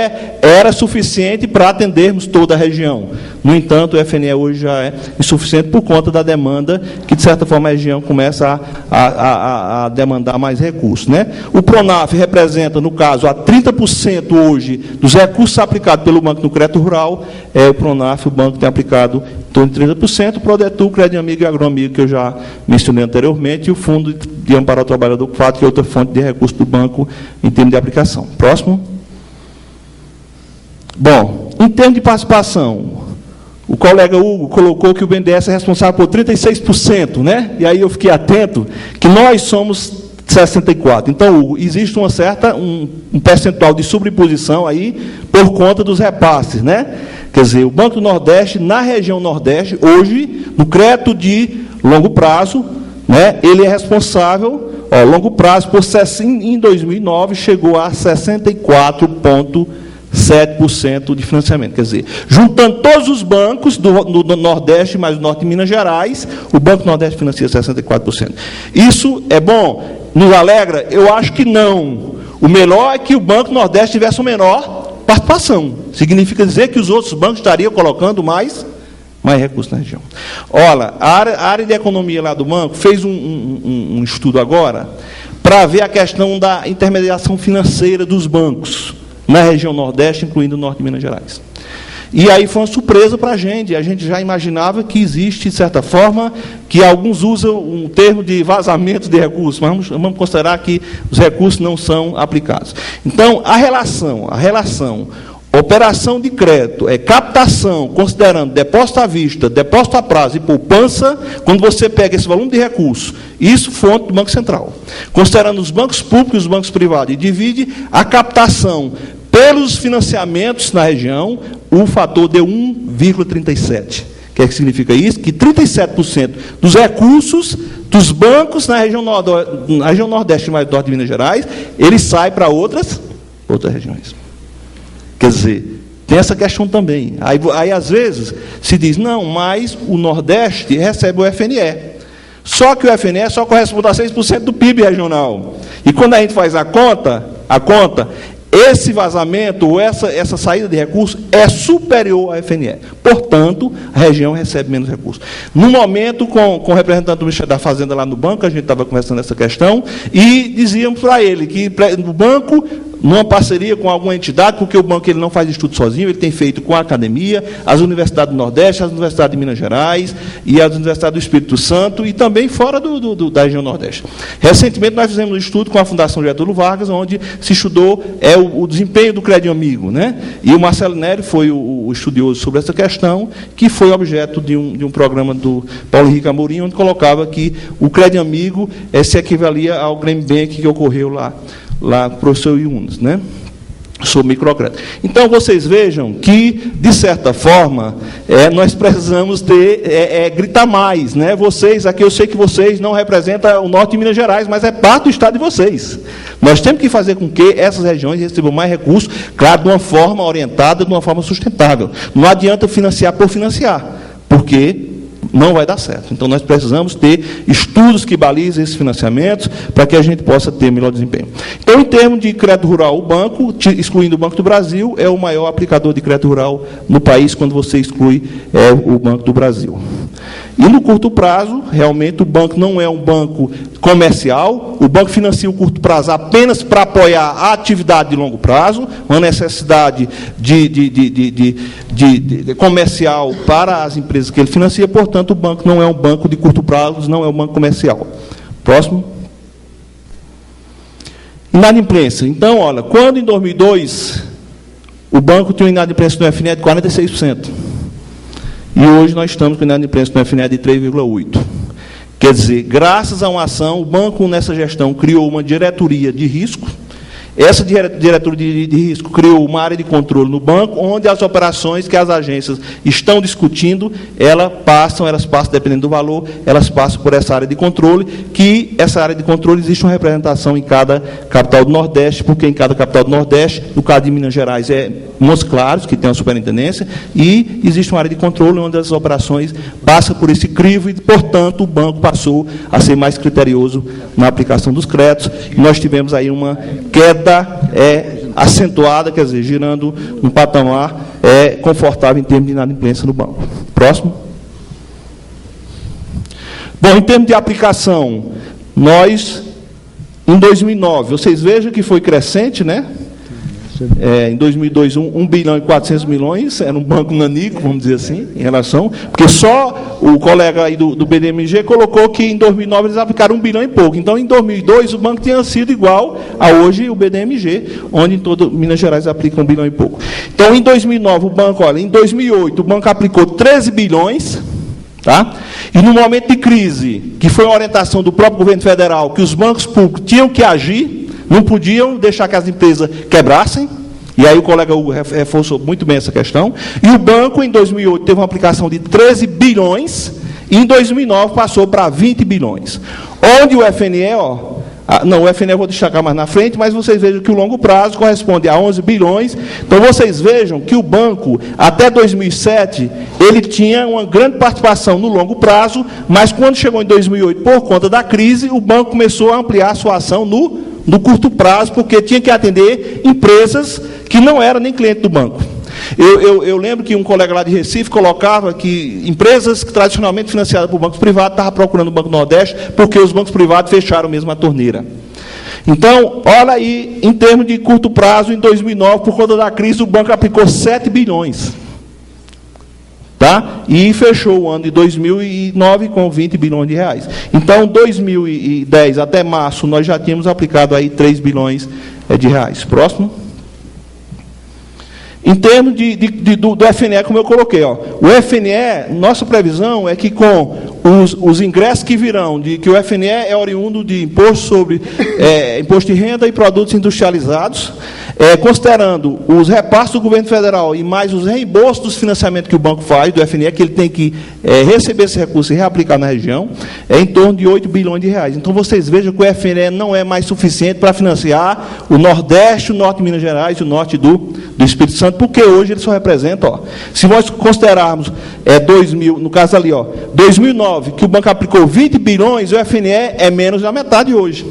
era suficiente para atendermos toda a região. No entanto, o FNE hoje já é insuficiente por conta da demanda, que, de certa forma, a região começa a demandar mais recursos, né? O PRONAF representa, no caso, a 30% hoje dos recursos aplicados pelo Banco no Crédito Rural. O PRONAF, o banco tem aplicado em torno de 30%, o PRODETUR, Crédito Amigo e Agroamigo, que eu já mencionei anteriormente, e o Fundo de Amparo ao Trabalhador, que é outra fonte de recursos do banco em termos de aplicação. Próximo. Bom, em termos de participação, o colega Hugo colocou que o BNDES é responsável por 36%, né? E aí eu fiquei atento que nós somos 64%. Então, Hugo, existe um percentual de sobreposição aí por conta dos repasses, né? Quer dizer, o Banco do Nordeste, na região Nordeste, hoje, no crédito de longo prazo, né, ele é responsável, longo prazo, em 2009, chegou a 64,7% de financiamento. Quer dizer, juntando todos os bancos do Nordeste, mais o Norte de Minas Gerais, o Banco do Nordeste financia 64%. Isso é bom? Nos alegra? Eu acho que não. O melhor é que o Banco do Nordeste tivesse uma menor participação. Significa dizer que os outros bancos estariam colocando mais recursos na região. Olha, a área de economia lá do banco fez um estudo agora para ver a questão da intermediação financeira dos bancos na região Nordeste, incluindo o Norte de Minas Gerais. E aí foi uma surpresa para a gente já imaginava que existe, de certa forma, que alguns usam um termo de vazamento de recursos, mas vamos considerar que os recursos não são aplicados. Então, a relação, operação de crédito, captação, considerando depósito à vista, depósito a prazo e poupança, quando você pega esse volume de recursos, isso fonte do Banco Central, considerando os bancos públicos e os bancos privados, e divide a captação pelos financiamentos na região, o fator deu 1,37. O que significa isso? Que 37% dos recursos dos bancos na região Nordeste, mais Norte de Minas Gerais, ele sai para outras regiões. Quer dizer, tem essa questão também. Aí, às vezes, se diz, não, mas o Nordeste recebe o FNE. Só que o FNE só corresponde a 6% do PIB regional. E quando a gente faz a conta, esse vazamento, ou essa saída de recursos, é superior ao FNE. Portanto, a região recebe menos recursos. No momento, com o representante do Ministério da Fazenda lá no banco, a gente estava conversando essa questão, e dizíamos para ele que no banco, numa parceria com alguma entidade, porque o banco ele não faz estudo sozinho, ele tem feito com a academia, as universidades do Nordeste, as universidades de Minas Gerais e as universidades do Espírito Santo, e também fora da região Nordeste. Recentemente, nós fizemos um estudo com a Fundação Getúlio Vargas, onde se estudou o desempenho do Crédito Amigo, né? E o Marcelo Nery foi o estudioso sobre essa questão, que foi objeto de um programa do Paulo Henrique Amorim, onde colocava que o Crédito Amigo se equivalia ao Grêmio Bank que ocorreu lá com o professor Yunes, né? Sobre microcrédito. Então, vocês vejam que, de certa forma, nós precisamos gritar mais, né? Vocês, aqui eu sei que vocês não representam o Norte de Minas Gerais, mas é parte do estado de vocês. Nós temos que fazer com que essas regiões recebam mais recursos, claro, de uma forma orientada, de uma forma sustentável. Não adianta financiar por financiar, porque não vai dar certo. Então, nós precisamos ter estudos que balizem esses financiamentos para que a gente possa ter melhor desempenho. Então, em termos de crédito rural, o banco, excluindo o Banco do Brasil, é o maior aplicador de crédito rural no país, quando você exclui o Banco do Brasil. E, no curto prazo, realmente, o banco não é um banco comercial, o banco financia o curto prazo apenas para apoiar a atividade de longo prazo, uma necessidade de comercial para as empresas que ele financia, portanto, o banco não é um banco de curto prazo, não é um banco comercial. Próximo. Inadimplência. Então, olha, quando em 2002 o banco tinha uma inadimplência no FNE de 46%, e hoje nós estamos com inadimplência no FNE de 3,8%. Quer dizer, graças a uma ação, o banco, nessa gestão, criou uma diretoria de risco, Essa diretoria de risco criou uma área de controle no banco, onde as operações que as agências estão discutindo, elas passam, dependendo do valor, elas passam por essa área de controle, que essa área de controle existe uma representação em cada capital do Nordeste, porque em cada capital do Nordeste, no caso de Minas Gerais, é Montes Claros, que tem a superintendência, e existe uma área de controle onde as operações passam por esse crivo e, portanto, o banco passou a ser mais criterioso na aplicação dos créditos. E nós tivemos aí uma queda acentuada, quer dizer, girando um patamar confortável em termos de inadimplência no banco. Próximo. Bom, em termos de aplicação, nós, em 2009, vocês vejam que foi crescente, né? Em 2002, 1 bilhão e 400 milhões, era um banco nanico, vamos dizer assim, em relação, porque só o colega aí do BDMG colocou que em 2009 eles aplicaram 1 bilhão e pouco. Então, em 2002, o banco tinha sido igual a hoje o BDMG, onde em todo Minas Gerais aplica 1 bilhão e pouco. Então, em 2009, o banco, olha, em 2008, o banco aplicou 13 bilhões, tá? E no momento de crise, que foi uma orientação do próprio governo federal, que os bancos públicos tinham que agir, não podiam deixar que as empresas quebrassem, e aí o colega Hugo reforçou muito bem essa questão, e o banco, em 2008, teve uma aplicação de 13 bilhões, e em 2009 passou para 20 bilhões. Onde o FNE, o FNE eu vou destacar mais na frente, mas vocês vejam que o longo prazo corresponde a 11 bilhões, então vocês vejam que o banco, até 2007, ele tinha uma grande participação no longo prazo, mas quando chegou em 2008, por conta da crise, o banco começou a ampliar a sua ação no curto prazo, porque tinha que atender empresas que não eram nem cliente do banco. Eu lembro que um colega lá de Recife colocava que empresas tradicionalmente financiadas por bancos privados estavam procurando o Banco Nordeste, porque os bancos privados fecharam mesmo a torneira. Então, olha aí, em termos de curto prazo, em 2009, por conta da crise, o banco aplicou 7 bilhões. Tá? E fechou o ano de 2009 com 20 bilhões de reais. Então, 2010 até março, nós já tínhamos aplicado aí 3 bilhões de reais. Próximo. Em termos do FNE, como eu coloquei, o FNE, nossa previsão é que com os ingressos que virão, que o FNE é oriundo de imposto imposto de renda e produtos industrializados, considerando os repassos do governo federal e mais os reembolsos dos financiamentos que o banco faz, do FNE, que ele tem que receber esse recurso e reaplicar na região, em torno de 8 bilhões de reais. Então, vocês vejam que o FNE não é mais suficiente para financiar o Nordeste, o Norte de Minas Gerais e o Norte do Espírito Santo, porque hoje ele só representa, se nós considerarmos 2000, no caso ali, 2009, que o banco aplicou 20 bilhões, o FNE é menos da metade hoje.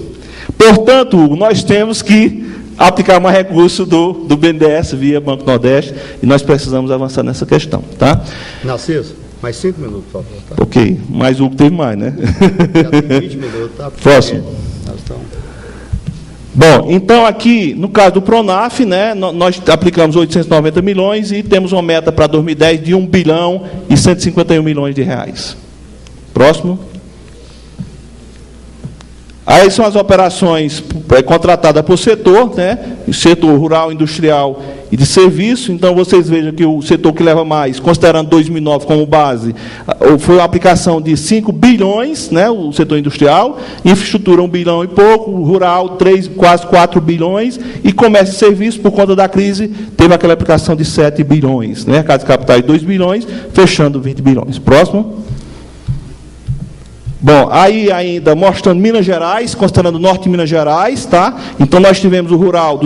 Portanto, nós temos que aplicar mais recurso do BNDES via Banco Nordeste, e nós precisamos avançar nessa questão. Tá? Narciso, mais 5 minutos, por favor. Tá? Ok, mas o teve mais, né? Já tem 20 minutos. Tá? Próximo. Bom, então aqui, no caso do Pronaf, né, nós aplicamos 890 milhões e temos uma meta para 2010 de 1 bilhão e 151 milhões de reais. Próximo. Aí são as operações contratadas por setor, né? Setor rural, industrial e de serviço. Então, vocês vejam que o setor que leva mais, considerando 2009 como base, foi uma aplicação de 5 bilhões, né? O setor industrial, infraestrutura 1 bilhão e pouco, rural quase 4 bilhões, e comércio e serviço, por conta da crise, teve aquela aplicação de 7 bilhões. Né? Mercado de capitais 2 bilhões, fechando 20 bilhões. Próximo. Bom, aí ainda mostrando Minas Gerais, considerando o norte de Minas Gerais, tá? Então nós tivemos o rural,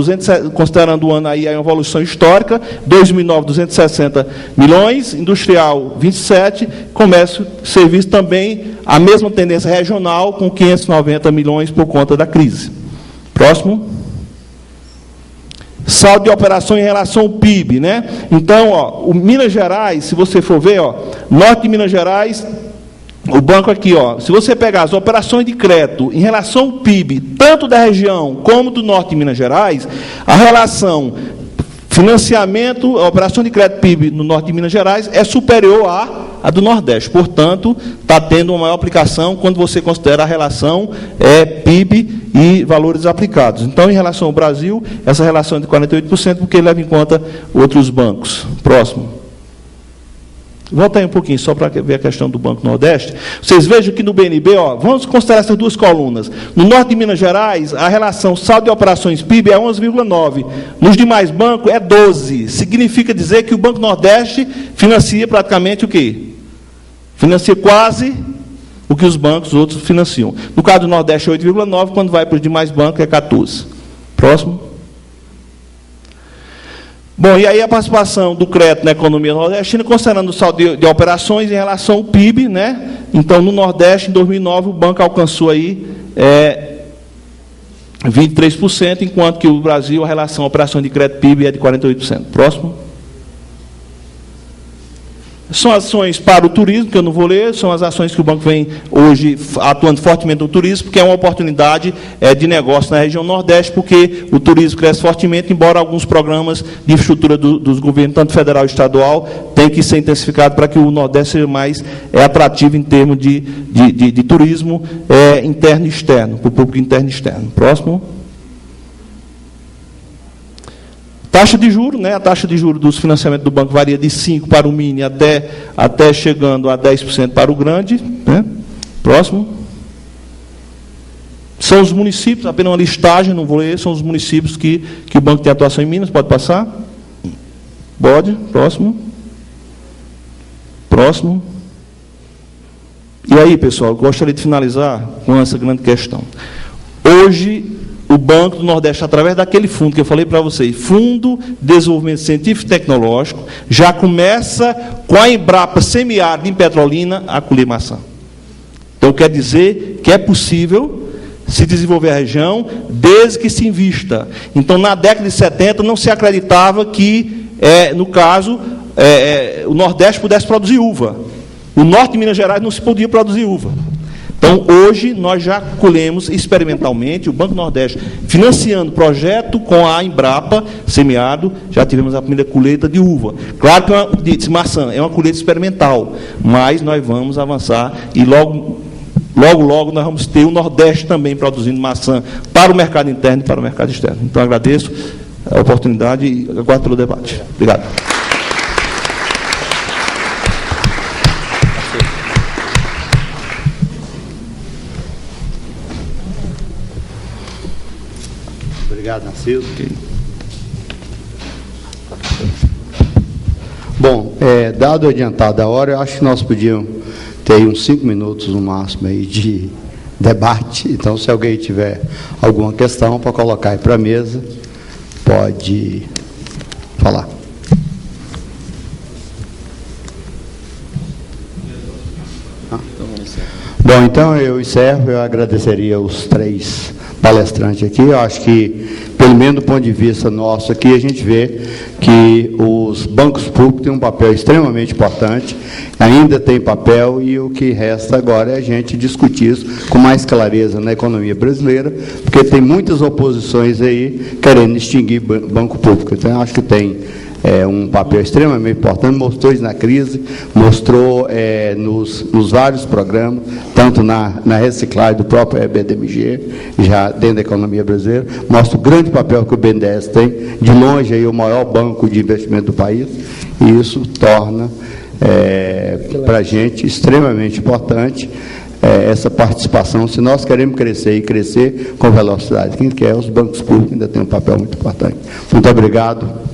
considerando o ano aí a evolução histórica, 2009, 260 milhões, industrial, 27, comércio, serviço também, a mesma tendência regional, com 590 milhões por conta da crise. Próximo. Saldo de operação em relação ao PIB, né? Então, o Minas Gerais, se você for ver, norte de Minas Gerais, o banco aqui, se você pegar as operações de crédito em relação ao PIB, tanto da região como do norte de Minas Gerais, a relação financiamento, a operação de crédito PIB no norte de Minas Gerais é superior à do Nordeste. Portanto, está tendo uma maior aplicação quando você considera a relação PIB e valores aplicados. Então, em relação ao Brasil, essa relação é de 48%, porque leva em conta outros bancos. Próximo. Volta aí um pouquinho, só para ver a questão do Banco Nordeste. Vocês vejam que no BNB, ó, vamos considerar essas duas colunas. No norte de Minas Gerais, a relação saldo de operações PIB é 11,9. Nos demais bancos é 12. Significa dizer que o Banco Nordeste financia praticamente o quê? Financia quase o que os bancos outros financiam. No caso do Nordeste é 8,9, quando vai para os demais bancos é 14. Próximo. Bom, e aí a participação do crédito na economia nordestina, considerando o saldo de operações em relação ao PIB, né? Então, no Nordeste, em 2009, o banco alcançou aí 23%, enquanto que o Brasil, a relação operações de crédito PIB é de 48%. Próximo. São ações para o turismo, que eu não vou ler, são as ações que o banco vem hoje atuando fortemente no turismo, porque é uma oportunidade de negócio na região Nordeste, porque o turismo cresce fortemente, embora alguns programas de infraestrutura dos governos, tanto federal e estadual, tenham que ser intensificados para que o Nordeste seja mais atrativo em termos de turismo interno e externo, para o público interno e externo. Próximo. Taxa de juros, né? A taxa de juros dos financiamentos do banco varia de 5% para o mini até chegando a 10% para o grande. Né? Próximo. São os municípios, apenas uma listagem, não vou ler, são os municípios que o banco tem atuação em Minas. Pode passar? Pode. Próximo. Próximo. E aí, pessoal, eu gostaria de finalizar com essa grande questão. Hoje, o Banco do Nordeste, através daquele fundo que eu falei para vocês, Fundo de Desenvolvimento Científico e Tecnológico, já começa com a Embrapa semiárida em Petrolina a colher maçã. Então, quer dizer que é possível se desenvolver a região desde que se invista. Então, na década de 70, não se acreditava que, no caso, o Nordeste pudesse produzir uva. O norte de Minas Gerais não se podia produzir uva. Então, hoje, nós já colhemos experimentalmente, o Banco Nordeste, financiando projeto com a Embrapa, semiárido, já tivemos a primeira colheita de uva. Claro que de maçã, é uma colheita experimental, mas nós vamos avançar e logo nós vamos ter o Nordeste também produzindo maçã para o mercado interno e para o mercado externo. Então, agradeço a oportunidade e aguardo pelo debate. Obrigado. Obrigado, Narciso. Bom, dado o adiantado da hora, eu acho que nós podíamos ter uns 5 minutos no máximo aí de debate. Então, se alguém tiver alguma questão para colocar aí para a mesa, pode falar. Bom, então eu encerro. Eu agradeceria os 3 palestrantes aqui. Eu acho que, pelo menos do ponto de vista nosso aqui, a gente vê que os bancos públicos têm um papel extremamente importante, ainda tem papel, e o que resta agora é a gente discutir isso com mais clareza na economia brasileira, porque tem muitas oposições aí querendo extinguir banco público. Então, eu acho que tem um papel extremamente importante, mostrou isso na crise, mostrou nos vários programas, tanto na reciclagem do próprio BDMG, já dentro da economia brasileira, mostra o grande papel que o BNDES tem, de longe aí o maior banco de investimento do país, e isso torna para a gente extremamente importante essa participação, se nós queremos crescer e crescer com velocidade. Quem quer, os bancos públicos ainda têm um papel muito importante. Muito obrigado.